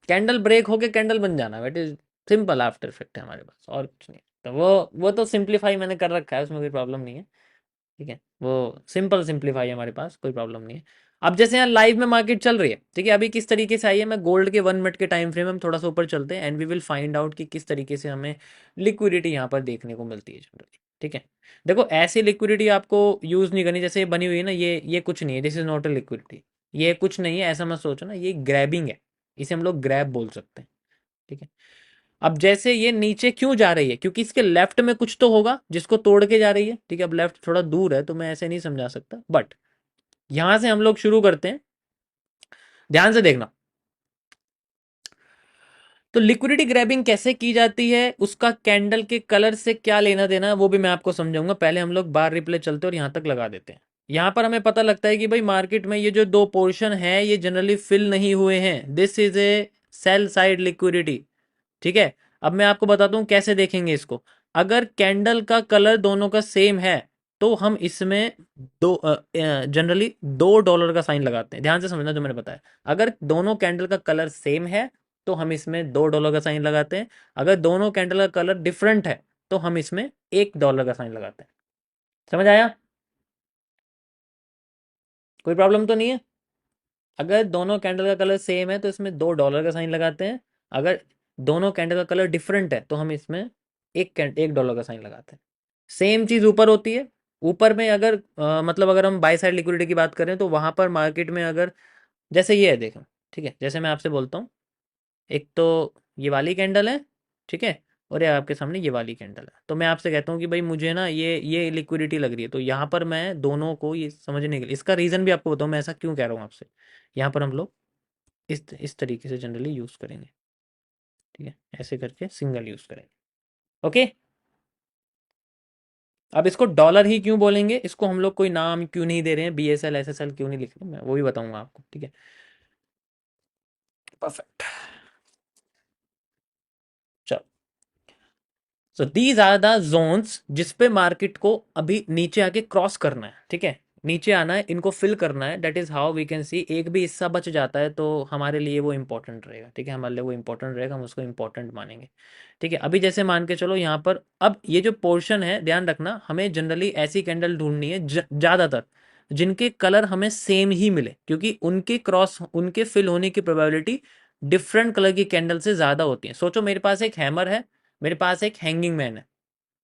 कैंडल ब्रेक होके कैंडल बन जाना, wait is simple after effect है हमारे पास, और कुछ नहीं। तो वो तो सिंप्लीफाई मैंने कर रखा है, उसमें कोई प्रॉब्लम नहीं है। ठीक है, वो सिंपल सिंप्लीफाई है हमारे पास, कोई प्रॉब्लम नहीं है। अब जैसे यहाँ लाइव में मार्केट चल रही है, ठीक है, अभी किस तरीके से आई है, मैं गोल्ड के 1 मिनट के टाइम फ्रेम में हम थोड़ा सा ऊपर चलते हैं, and we will find out कि किस तरीके से हमें लिक्विडिटी यहाँ पर देखने को मिलती है जनरली। ठीक है, देखो ऐसी लिक्विडिटी आपको यूज नहीं करनी, जैसे ये बनी हुई है ना, ये कुछ नहीं है, this is not a liquidity. ये कुछ नहीं है ऐसा मत सोचो ना, ये ग्रैबिंग है, इसे हम लोग ग्रैब बोल सकते हैं। ठीक है, अब जैसे ये नीचे क्यों जा रही है, क्योंकि इसके लेफ्ट में कुछ तो होगा जिसको तोड़ के जा रही है। ठीक है, अब लेफ्ट थोड़ा दूर है तो मैं ऐसे नहीं समझा सकता, बट यहां से हम लोग शुरू करते हैं, ध्यान से देखना। तो लिक्विडिटी ग्रैबिंग कैसे की जाती है, उसका कैंडल के कलर से क्या लेना देना है वो भी मैं आपको समझाऊंगा। पहले हम लोग बार रिप्ले चलते और यहां तक लगा देते हैं। यहां पर हमें पता लगता है कि भाई मार्केट में ये जो दो पोर्शन है ये जनरली फिल नहीं हुए हैं, this is A sell side liquidity. ठीक है, अब मैं आपको बताता हूँ कैसे देखेंगे इसको। अगर कैंडल का कलर दोनों का सेम है तो हम इसमें दो जनरली $2 का साइन लगाते हैं, ध्यान से समझना जो मैंने बताया। अगर दोनों कैंडल का कलर सेम है तो हम इसमें $2 का साइन लगाते हैं। अगर दोनों कैंडल का कलर डिफरेंट है तो हम इसमें $1 का साइन लगाते हैं। समझ आया? कोई प्रॉब्लम तो नहीं है? अगर दोनों कैंडल का कलर सेम है तो इसमें $2 का साइन लगाते हैं। अगर दोनों कैंडल का कलर डिफरेंट है तो हम इसमें $1 का साइन लगाते हैं। सेम चीज ऊपर होती है। ऊपर में अगर मतलब अगर हम बाई साइड लिक्विडिटी की बात करें तो वहां पर मार्केट में अगर जैसे ये है देखो, ठीक है, जैसे मैं आपसे बोलता हूँ, एक तो ये वाली कैंडल है, ठीक है, और ये आपके सामने ये वाली कैंडल है, तो मैं आपसे कहता हूँ कि भाई मुझे ना ये लिक्विडिटी लग रही है, तो यहाँ पर मैं दोनों को ये समझने के लिए इसका रीज़न भी आपको बताऊँ मैं ऐसा क्यों कह रहा हूँ आपसे। यहाँ पर हम लोग इस तरीके से जनरली यूज़ करेंगे। ठीक है, ऐसे करके सिंगल यूज़ करेंगे। ओके, अब इसको डॉलर ही क्यों बोलेंगे, इसको हम लोग कोई नाम क्यों नहीं दे रहे हैं, BSL SSL क्यों नहीं लिख रहे, मैं वो भी बताऊंगा आपको। ठीक है, परफेक्ट। चलो, so these are the zones जिस पे मार्केट को अभी नीचे आके क्रॉस करना है। ठीक है, नीचे आना है, इनको फिल करना है, that is how we can see. एक भी हिस्सा बच जाता है तो हमारे लिए वो इंपॉर्टेंट रहेगा। ठीक है, हमारे लिए वो इंपॉर्टेंट रहेगा, हम उसको इंपॉर्टेंट मानेंगे। ठीक है, अभी जैसे मान के चलो यहाँ पर, अब ये जो पोर्शन है ध्यान रखना, हमें जनरली ऐसी कैंडल ढूंढनी है ज़्यादातर जिनके कलर हमें सेम ही मिले, क्योंकि उनके क्रॉस, उनके फिल होने की प्रोबेबिलिटी डिफरेंट कलर की कैंडल से ज़्यादा होती है। सोचो मेरे पास एक हैमर है, मेरे पास एक हैंगिंग मैन है।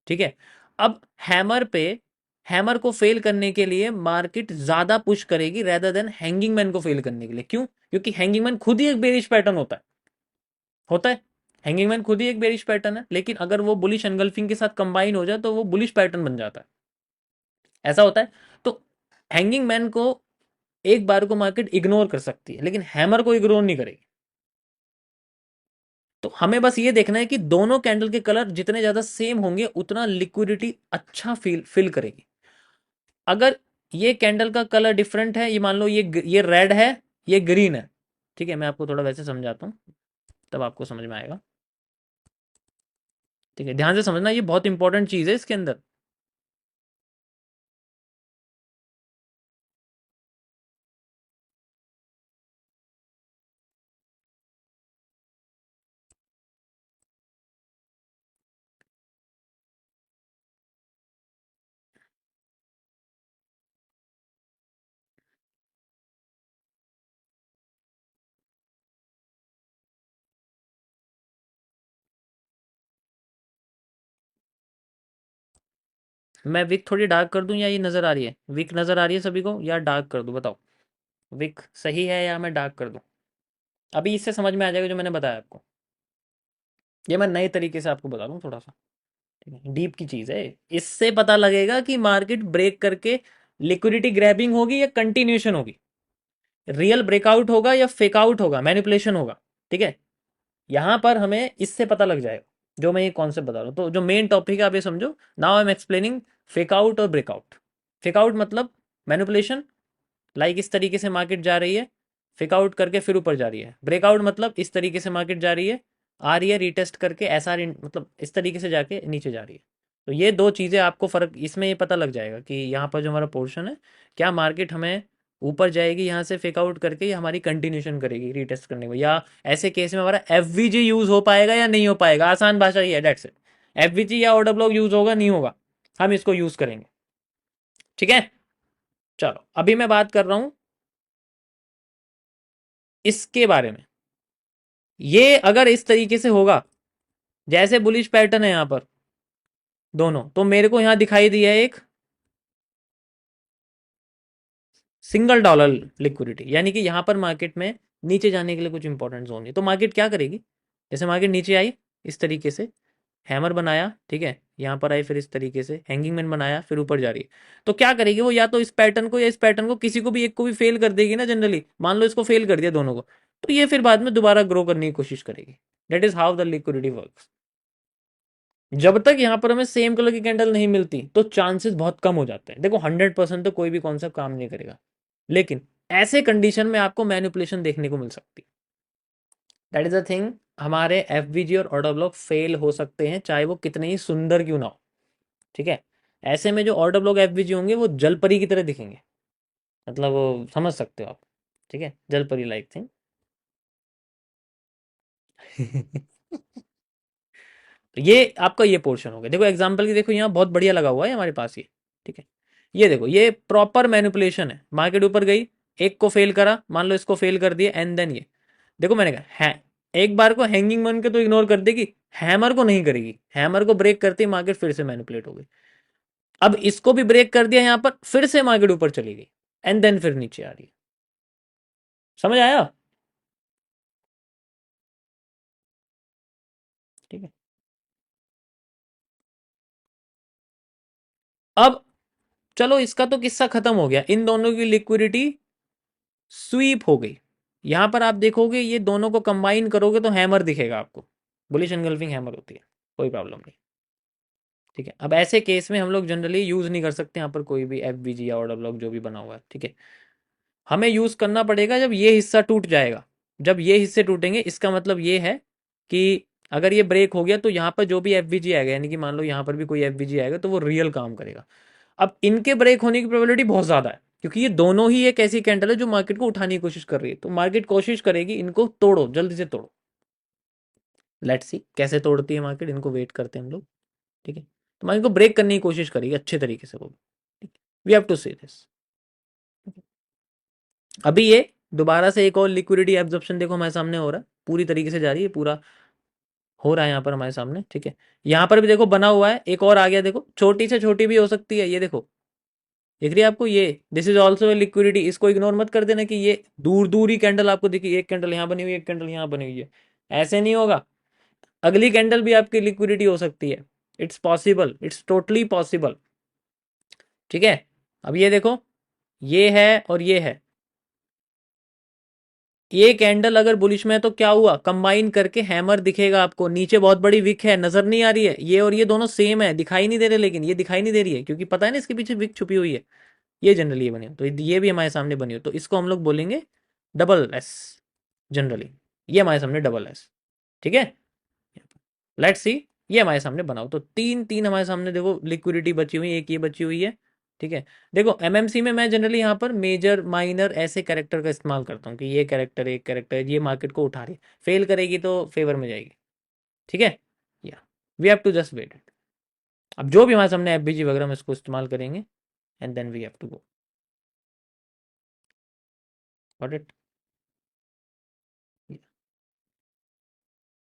ठीक है। अब हैमर को फेल करने के लिए मार्केट ज्यादा पुश करेगी रेदर देन हैंगिंग मैन को फेल करने के लिए। क्यों? क्योंकि हैंगिंग मैन खुद ही एक बेरिश पैटर्न होता है। हैंगिंग मैन खुद ही एक बेरिश पैटर्न है, लेकिन अगर वो बुलिश एनगल्फिंग के साथ कंबाइन हो जाए तो वो बुलिश पैटर्न बन जाता है। ऐसा होता है। तो हैंगिंग मैन को एक बार को मार्केट इग्नोर कर सकती है, लेकिन हैमर को इग्नोर नहीं करेगी। तो हमें बस ये देखना है कि दोनों कैंडल के कलर जितने ज्यादा सेम होंगे उतना लिक्विडिटी अच्छा फिल करेगी। अगर ये कैंडल का कलर डिफरेंट है, ये मान लो ये रेड है, ये ग्रीन है, ठीक है, मैं आपको थोड़ा वैसे समझाता हूँ तब आपको समझ में आएगा। ठीक है, ध्यान से समझना, ये बहुत इंपॉर्टेंट चीज है इसके अंदर। मैं विक थोड़ी डार्क कर दूं या ये नजर आ रही है? विक नजर आ रही है सभी को या डार्क कर दूं? बताओ, विक सही है या मैं डार्क कर दूं? अभी इससे समझ में आ जाएगा जो मैंने बताया आपको। ये मैं नए तरीके से आपको बता दूं थोड़ा सा। ठीक है, डीप की चीज है। इससे पता लगेगा कि मार्केट ब्रेक करके लिक्विडिटी ग्रैबिंग होगी या कंटिन्यूशन होगी, रियल ब्रेकआउट होगा या फेक आउट होगा, मैनिपुलेशन होगा। ठीक है, यहां पर हमें इससे पता लग जाएगा जो मैं ये कॉन्सेप्ट बता रहा हूं। तो जो मेन टॉपिक है आप ये समझो। Now I am explaining fake out और ब्रेकआउट। फेक आउट मतलब मैनिपुलेशन, लाइक इस तरीके से मार्केट जा रही है, फेक आउट करके फिर ऊपर जा रही है। ब्रेकआउट मतलब इस तरीके से मार्केट जा रही है, आ रही है रिटेस्ट करके, ऐसा मतलब इस तरीके से जाके नीचे जा रही है। तो ये दो चीज़ें आपको फ़र्क इसमें ये पता लग जाएगा कि यहाँ पर जो हमारा पोर्शन है, क्या मार्केट हमें ऊपर जाएगी यहाँ से फेक आउट करके या हमारी कंटिन्यूशन करेगी रीटेस्ट करने को, या ऐसे केस में हमारा एफ यूज़ हो पाएगा या नहीं हो पाएगा। आसान भाषा ये है, डेट्स इट। एफ या ऑर्डर ब्लॉक यूज़ होगा नहीं होगा, हम इसको यूज़ करेंगे। ठीक है, चलो अभी मैं बात कर रहा हूँ इसके बारे में। ये अगर इस तरीके से होगा जैसे बुलिश पैटर्न है यहाँ पर दोनों, तो मेरे को यहाँ दिखाई दिया एक सिंगल डॉलर लिक्विडिटी, यानी कि यहाँ पर मार्केट में नीचे जाने के लिए कुछ इंपॉर्टेंट जोन है। तो मार्केट क्या करेगी? जैसे मार्केट नीचे आई इस तरीके से, हैमर बनाया, ठीक है, यहाँ पर आई, फिर इस तरीके से हैंगिंग मैन बनाया, फिर ऊपर जा रही है। तो क्या करेगी वो? या तो इस पैटर्न को या इस पैटर्न को, किसी को भी एक को भी फेल कर देगी ना। जनरली मान लो इसको फेल कर दिया दोनों को, तो ये फिर बाद में दोबारा ग्रो करने की कोशिश करेगी। That is how the liquidity works. जब तक यहाँ पर हमें सेम कलर की कैंडल नहीं मिलती तो चांसेस बहुत कम हो जाते हैं। देखो 100% तो कोई भी कॉन्सेप्ट काम नहीं करेगा, लेकिन ऐसे कंडीशन में आपको मैनिपुलेशन देखने को मिल सकती है। That is a thing. हमारे एफ और ऑर्डर ब्लॉक फेल हो सकते हैं, चाहे वो कितने ही सुंदर क्यों ना हो। ठीक है, ऐसे में जो ऑर्डर ब्लॉक एफ होंगे वो जलपरी की तरह दिखेंगे, मतलब वो समझ सकते हो आप। ठीक है, जलपरी लाइक थिंग। तो ये आपका ये पोर्शन हो गया। देखो एग्जांपल की, देखो यहाँ बहुत बढ़िया लगा हुआ है हमारे पास ये। ठीक है, ये देखो ये प्रॉपर मैनिपुलेशन है। मार्केट ऊपर गई, एक को फेल करा, मान लो इसको फेल कर दिया, एंड देन ये देखो मैंने कहा है, एक बार को हैंगिंग मन के तो इग्नोर कर देगी, हैमर को नहीं करेगी। हैमर को ब्रेक करते ही मार्केट फिर से मैनिपुलेट हो गई। अब इसको भी ब्रेक कर दिया, यहां पर फिर से मार्केट ऊपर चली गई, एंड देन फिर नीचे आ रही है। समझ आया? ठीक है, अब चलो इसका तो किस्सा खत्म हो गया, इन दोनों की लिक्विडिटी स्वीप हो गई। यहां पर आप देखोगे ये दोनों को कंबाइन करोगे तो हैमर दिखेगा आपको, बुलिश एनगल्फिंग हैमर होती है, कोई प्रॉब्लम नहीं। ठीक है, अब ऐसे केस में हम लोग जनरली यूज नहीं कर सकते यहाँ पर कोई भी एफ या ऑर्डर ब्लॉक जो भी बना हुआ है। ठीक है, हमें यूज करना पड़ेगा जब ये हिस्सा टूट जाएगा। जब ये हिस्से टूटेंगे इसका मतलब ये है कि अगर ये ब्रेक हो गया तो यहाँ पर जो भी एफ आएगा, यानी कि मान लो यहाँ पर भी कोई एफ आएगा तो वो रियल काम करेगा। अब इनके ब्रेक होने की प्रोबेबिलिटी बहुत ज्यादा है, क्योंकि ये दोनों ही एक ऐसी कैंडल है जो मार्केट को उठाने की कोशिश कर रही है। तो मार्केट कोशिश करेगी इनको तोड़ो, जल्दी से तोड़ो। लेट्स सी कैसे तोड़ती है मार्केट, इनको वेट करते हैं हम लोग। ठीक है, तो मार्केट को ब्रेक करने की कोशिश करेगी अच्छे तरीके से वो। We have to see this. अभी ये दोबारा से एक और लिक्विडिटी एब्जॉर्प्शन देखो हमारे सामने हो रहा है, पूरी तरीके से जा रही है पूरा। हो रहा है यहाँ पर हमारे सामने, ठीक है। यहाँ पर भी देखो बना हुआ है, एक और आ गया, देखो छोटी से छोटी भी हो सकती है, ये देखो दिख रही है आपको, ये this is also a liquidity. इसको इग्नोर मत कर देना कि ये दूर दूर ही कैंडल आपको दिखी, एक कैंडल यहाँ बनी हुई है, एक कैंडल यहाँ बनी हुई है, ऐसे नहीं होगा। अगली कैंडल भी आपकी लिक्विडिटी हो सकती है। It's possible, it's totally possible, ठीक है। अब ये देखो, ये है और ये है, ये कैंडल अगर बुलिश में है तो क्या हुआ, कंबाइन करके हैमर दिखेगा आपको, नीचे बहुत बड़ी विक है, नजर नहीं आ रही है, ये और ये दोनों सेम है, दिखाई नहीं दे रहे, लेकिन ये दिखाई नहीं दे रही है क्योंकि पता है ना इसके पीछे विक छुपी हुई है। ये जनरली ये बनी हो, तो ये भी हमारे सामने बनी हो, तो इसको हम लोग बोलेंगे डबल एस जनरली। ये हमारे सामने डबल एस, ठीक है। लेट्स सी, ये हमारे सामने बनाओ, तो तीन तीन हमारे सामने देखो लिक्विडिटी बची हुई है, एक ये बची हुई है, ठीक है। देखो एमएमसी में मैं जनरली यहाँ पर मेजर माइनर ऐसे कैरेक्टर का इस्तेमाल करता हूँ कि ये कैरेक्टर, एक कैरेक्टर ये मार्केट को उठा रही है, फेल करेगी तो फेवर में जाएगी, ठीक है। या we have to just wait it. अब जो भी हमारे सामने एफबीजी वगैरह हम इसको इस्तेमाल करेंगे and then we have to go. Got it.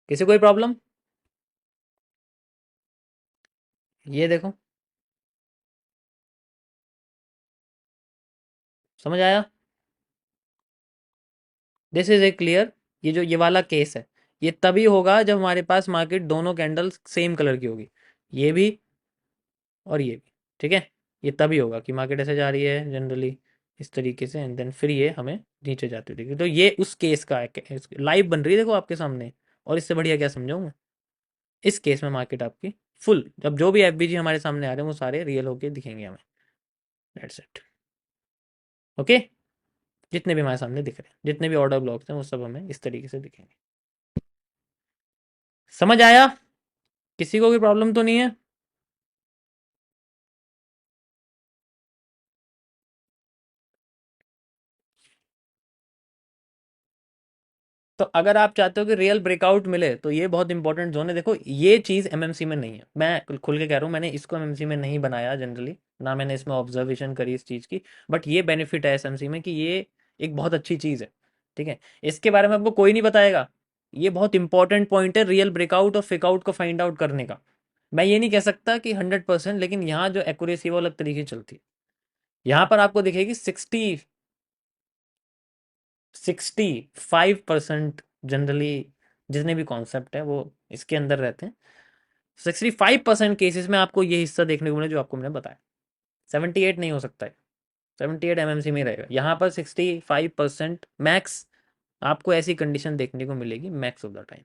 किसी कोई प्रॉब्लम? ये देखो, समझ आया? This is a clear. ये जो ये वाला केस है, ये तभी होगा जब हमारे पास मार्केट दोनों कैंडल्स सेम कलर की होगी, ये भी और ये भी, ठीक है। ये तभी होगा कि मार्केट ऐसे जा रही है जनरली इस तरीके से, एंड देन फिर ये हमें नीचे जाती हुई दिखेगी, तो ये उस केस का लाइव बन रही है देखो आपके सामने। और इससे बढ़िया क्या समझाऊं मैं? इस केस में मार्केट आपकी फुल, जब जो भी एफबीजी हमारे सामने आ रहे हैं वो सारे रियल होके दिखेंगे हमें। That's it, okay. जितने भी हमारे सामने दिख रहे हैं, जितने भी ऑर्डर ब्लॉक्स हैं, वो सब हमें इस तरीके से दिखेंगे। समझ आया? किसी को कोई प्रॉब्लम तो नहीं है? तो अगर आप चाहते हो कि रियल ब्रेकआउट मिले तो ये बहुत इंपॉर्टेंट जोन है। देखो ये चीज़ एमएमसी में नहीं है, मैं खुल के कह रहा हूँ, मैंने इसको एमएमसी में नहीं बनाया जनरली, ना मैंने इसमें ऑब्जर्वेशन करी इस चीज़ की, बट ये बेनिफिट है एसएमसी में कि ये एक बहुत अच्छी चीज़ है, ठीक है। इसके बारे में आपको कोई नहीं बताएगा, ये बहुत इंपॉर्टेंट पॉइंट है रियल ब्रेकआउट और फेकआउट को फाइंड आउट करने का। मैं ये नहीं कह सकता कि 100%, लेकिन यहाँ जो एक्यूरेसी वो अलग तरीके से चलती है। यहाँ पर आपको दिखेगी 65% जनरली, जितने भी कॉन्सेप्ट है वो इसके अंदर रहते हैं। 65% केसेस में आपको ये हिस्सा देखने को मिले जो आपको मैंने बताया। 78 नहीं हो सकता है, 78 एमएमसी में रहेगा, यहाँ पर 65% मैक्स आपको ऐसी कंडीशन देखने को मिलेगी मैक्स ऑफ द टाइम,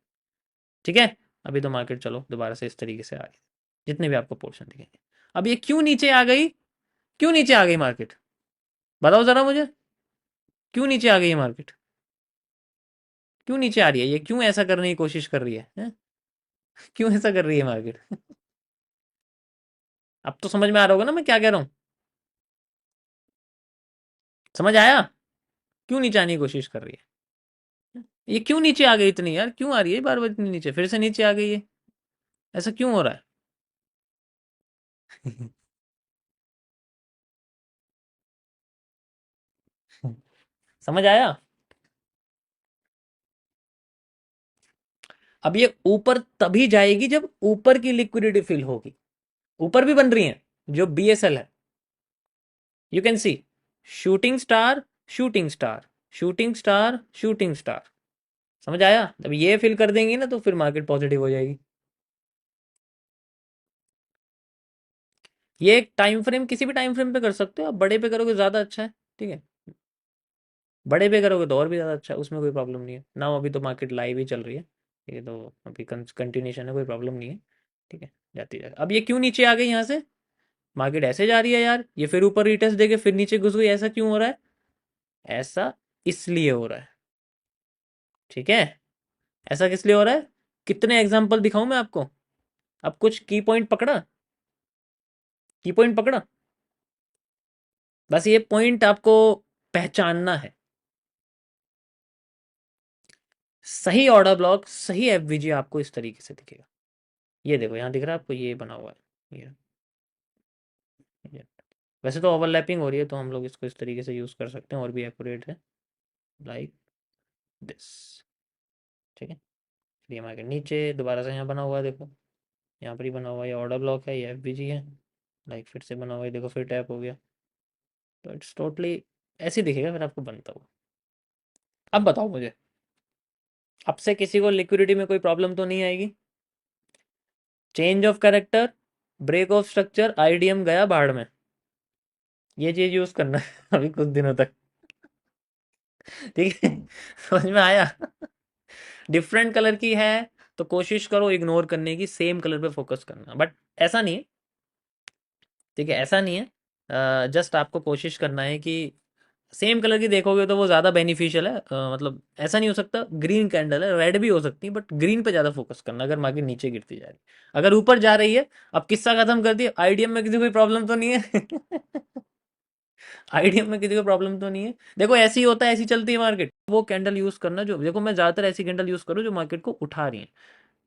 ठीक है। अभी तो मार्केट चलो दोबारा से इस तरीके से आ रही है, जितने भी आपको पोर्शन दिखेंगे। अब ये क्यों नीचे आ गई, क्यों नीचे आ गई मार्केट? बताओ जरा मुझे, क्यों नीचे आ गई है मार्केट? क्यों नीचे आ रही है ये, क्यों ऐसा करने की कोशिश कर रही है? क्यों ऐसा कर रही है मार्केट? अब तो समझ में आ रहा होगा ना मैं क्या कह रहा हूँ? समझ आया? क्यों नीचे आने की कोशिश कर रही है? ये क्यों नीचे आ गई इतनी, यार क्यों आ रही है बार बार इतनी नीचे, फिर से नीचे आ गई है, ऐसा क्यों हो रहा है? समझ आया? अब ये ऊपर तभी जाएगी जब ऊपर की लिक्विडिटी फिल होगी। ऊपर भी बन रही है जो बीएसएल है, you can see shooting star, shooting star, shooting star, shooting star. समझ आया? जब ये फिल कर देंगी ना तो फिर मार्केट पॉजिटिव हो जाएगी। ये एक टाइम फ्रेम, किसी भी टाइम फ्रेम पे कर सकते हो आप, बड़े पे करोगे ज़्यादा अच्छा है, ठीक है। बड़े पे करोगे तो और भी ज़्यादा अच्छा है, उसमें कोई प्रॉब्लम नहीं है ना। अभी तो मार्केट लाइव ही चल रही है, ठीक है, तो अभी कंटिन्यूशन है, कोई प्रॉब्लम नहीं है, ठीक है। जाती जाए, अब ये क्यों नीचे आ गई यहाँ से? मार्केट ऐसे जा रही है यार, ये फिर ऊपर रिटेस्ट देके फिर नीचे घुस गई, ऐसा क्यों हो रहा है? ऐसा इसलिए हो रहा है, ठीक है। ऐसा किस लिए हो रहा है? कितने एग्जाम्पल दिखाऊं मैं आपको? अब कुछ की पॉइंट पकड़ा, की पॉइंट पकड़ा, बस ये पॉइंट आपको पहचानना है। सही ऑर्डर ब्लॉक, सही एफवीजी आपको इस तरीके से दिखेगा। ये देखो यहाँ दिख रहा है आपको, ये बना हुआ है ये। वैसे तो ओवरलैपिंग हो रही है तो हम लोग इसको इस तरीके से यूज़ कर सकते हैं और भी एक्यूरेट है, लाइक दिस, ठीक है। फिर ये मार्केट नीचे दोबारा से यहाँ बना हुआ है, देखो यहाँ पर ही बना हुआ है, ये ऑर्डर ब्लॉक है, ये एफबीजी है, लाइक फिर से बना हुआ है, देखो फिर टैप हो गया। तो इट्स टोटली ऐसे ही दिखेगा फिर आपको बनता हुआ। अब बताओ मुझे, अब से किसी को लिक्विडिटी में कोई प्रॉब्लम तो नहीं आएगी? Change of character, break of structure, IDM गया भाड़ में, ये चीज यूज करना है अभी कुछ दिनों तक। ठीक है समझ में आया? डिफरेंट कलर की है तो कोशिश करो इग्नोर करने की, सेम कलर पे फोकस करना, बट ऐसा नहीं है, ठीक है, ऐसा नहीं है, जस्ट आपको कोशिश करना है कि सेम कलर की देखोगे तो वो ज़्यादा बेनिफिशियल है, मतलब ऐसा नहीं हो सकता, ग्रीन कैंडल है, रेड भी हो सकती है, बट ग्रीन पे ज़्यादा फोकस करना अगर मार्केट नीचे गिरती जा रही है। अगर ऊपर जा रही है, अब किस्सा खत्म कर दिया, आईडीएम में किसी को कोई प्रॉब्लम तो नहीं है आईडीएम में किसी को प्रॉब्लम तो नहीं है, देखो ऐसे ही होता है, ऐसी चलती है मार्केट। वो कैंडल यूज करना जो, देखो मैं ज़्यादातर ऐसी कैंडल यूज करूँ जो मार्केट को उठा रही है,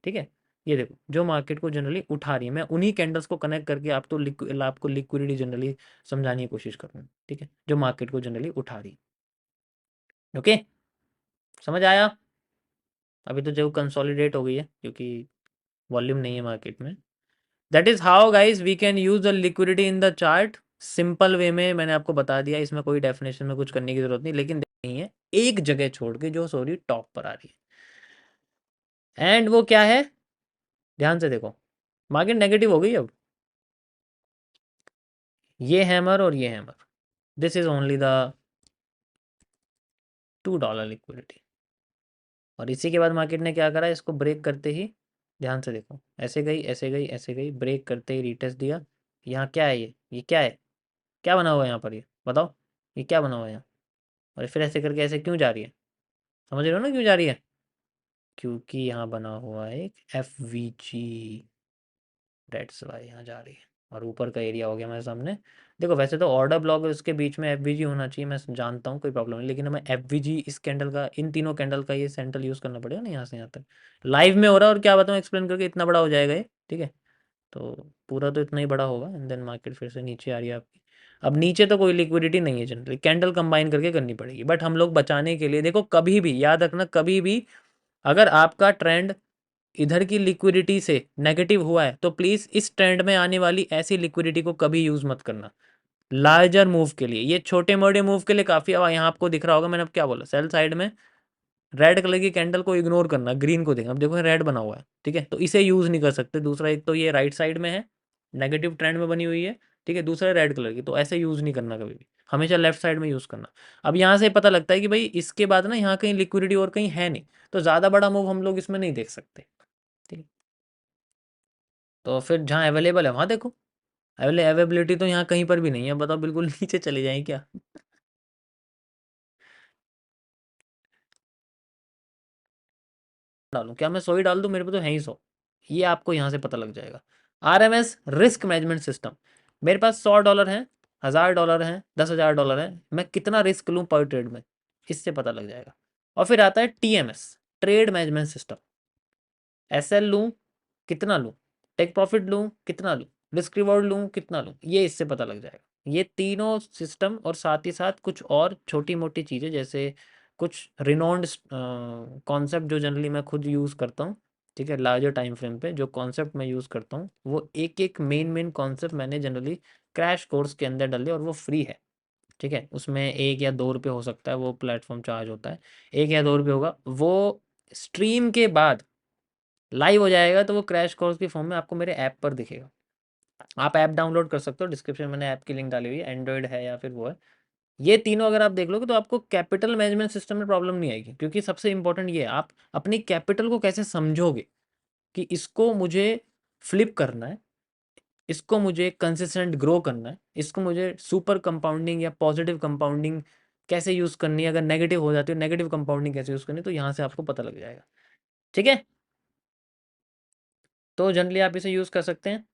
ठीक है, ये देखो जो मार्केट को जनरली उठा रही है, मैं उन्हीं कैंडल्स को कनेक्ट करके आपको लिक्विडिटी जनरली समझाने की कोशिश करूँ, ठीक है, जो मार्केट को जनरली उठा रही है। ओके, समझ आया? अभी तो जो कंसोलिडेट हो गई है क्योंकि वॉल्यूम नहीं है मार्केट में। That is how guys we can use the liquidity in the chart, simple way में मैंने आपको बता दिया, इसमें कोई डेफिनेशन में कुछ करने की जरूरत नहीं, लेकिन नहीं है एक जगह छोड़ के जो सॉरी टॉप पर आ रही है, एंड वो क्या है, ध्यान से देखो, मार्केट नेगेटिव हो गई अब, ये हैमर और ये hammer, this is only the $2 liquidity, और इसी के बाद मार्केट ने क्या करा, इसको ब्रेक करते ही, ध्यान से देखो, ऐसे गई ऐसे गई ऐसे गई, ब्रेक करते ही रीटेस्ट दिया, यहाँ क्या है, ये क्या है, क्या बना हुआ है यहाँ पर, ये बताओ, ये क्या बना हुआ है यहाँ, और फिर ऐसे करके ऐसे क्यों जा रही है, समझ रहे हो ना क्यों जा रही है, क्योंकि यहाँ बना हुआ है एक F we ji, that's why यहाँ जा रही है, और ऊपर का एरिया हो गया हमारे सामने। देखो वैसे तो ऑर्डर ब्लॉक उसके बीच में एफ वी जी होना चाहिए, मैं जानता हूँ कोई प्रॉब्लम नहीं, लेकिन हमें एफ वी जी इस कैंडल का, इन तीनों कैंडल का ये सेंट्रल यूज़ करना पड़ेगा ना, यहाँ से यहाँ तक लाइव में हो रहा है, और क्या बताऊँ एक्सप्लेन करके, इतना बड़ा हो जाएगा ये, ठीक है, तो पूरा तो इतना ही बड़ा होगा, एंड देन मार्केट फिर से नीचे आ रही है आपकी। अब नीचे तो कोई लिक्विडिटी नहीं है जनरली, कैंडल कंबाइन करके करनी पड़ेगी, बट हम लोग बचाने के लिए देखो, कभी भी याद रखना, कभी भी अगर आपका ट्रेंड इधर की लिक्विडिटी से नेगेटिव हुआ है तो प्लीज़ इस ट्रेंड में आने वाली ऐसी लिक्विडिटी को कभी यूज़ मत करना लार्जर मूव के लिए, ये छोटे मोटे मूव के लिए काफ़ी। अब यहाँ आपको दिख रहा होगा मैंने अब क्या बोला, सेल साइड में रेड कलर की कैंडल को इग्नोर करना, ग्रीन को देखना, अब देखो रेड बना हुआ है, ठीक है, तो इसे यूज़ नहीं कर सकते। दूसरा, एक तो ये राइट साइड में है, नेगेटिव ट्रेंड में बनी हुई है, ठीक है, दूसरा रेड कलर की, तो ऐसे यूज़ नहीं करना कभी भी, हमेशा लेफ्ट साइड में यूज़ करना। अब यहाँ से पता लगता है कि भाई इसके बाद ना यहाँ कहीं लिक्विडिटी और कहीं है नहीं, तो ज़्यादा बड़ा मूव हम लोग इसमें नहीं देख सकते, ठीक है, तो फिर जहाँ अवेलेबल है वहाँ देखो, अवेलेबिलिटी तो यहाँ कहीं पर भी नहीं है, बताओ बिल्कुल नीचे चले जाएं क्या? डालूं क्या, मैं 100 ही डाल दूं, मेरे पे तो है ही 100, ये आपको यहाँ से पता लग जाएगा। RMS रिस्क मैनेजमेंट सिस्टम, मेरे पास $100 है, $1000 है, $10,000 है, मैं कितना रिस्क लूँ पर ट्रेड में, इससे पता लग जाएगा। और फिर आता है TMS, trade management system, SL लूँ कितना लूँ, टेक प्रॉफिट लूँ कितना लूँ, रिस्क रिवॉर्ड लूँ कितना लूँ, ये इससे पता लग जाएगा। ये तीनों सिस्टम और साथ ही साथ कुछ और छोटी मोटी चीज़ें, जैसे कुछ रिनोन्ड कॉन्सेप्ट जो जनरली मैं खुद यूज़ करता हूँ, ठीक है, लार्जर टाइम फ्रेम पे जो कॉन्सेप्ट मैं यूज़ करता हूँ, वो एक एक मेन कॉन्सेप्ट मैंने जनरली क्रैश कोर्स के अंदर डाले, और वो फ्री है, ठीक है, उसमें 1 या 2 रुपये हो सकता है वो प्लेटफॉर्म चार्ज होता है, 1 या 2 रुपये होगा वो, स्ट्रीम के बाद लाइव हो जाएगा, तो वो क्रैश कोर्स की फॉर्म में आपको मेरे ऐप पर दिखेगा। आप ऐप डाउनलोड कर सकते हो, डिस्क्रिप्शन में मैंने ऐप की लिंक डाली हुई है, एंड्रॉयड है या फिर वो है, ये तीनों अगर आप देख लोगे तो आपको कैपिटल मैनेजमेंट सिस्टम में प्रॉब्लम नहीं आएगी, क्योंकि सबसे इंपॉर्टेंट ये है आप अपनी कैपिटल को कैसे समझोगे कि इसको मुझे फ्लिप करना है, इसको मुझे कंसिस्टेंट ग्रो करना है, इसको मुझे सुपर कंपाउंडिंग या पॉजिटिव कंपाउंडिंग कैसे यूज़ करनी है, अगर नेगेटिव हो जाती है नेगेटिव कंपाउंडिंग कैसे यूज़ करनी है, तो यहाँ से आपको पता लग जाएगा, ठीक है, तो जनरली आप इसे यूज़ कर सकते हैं।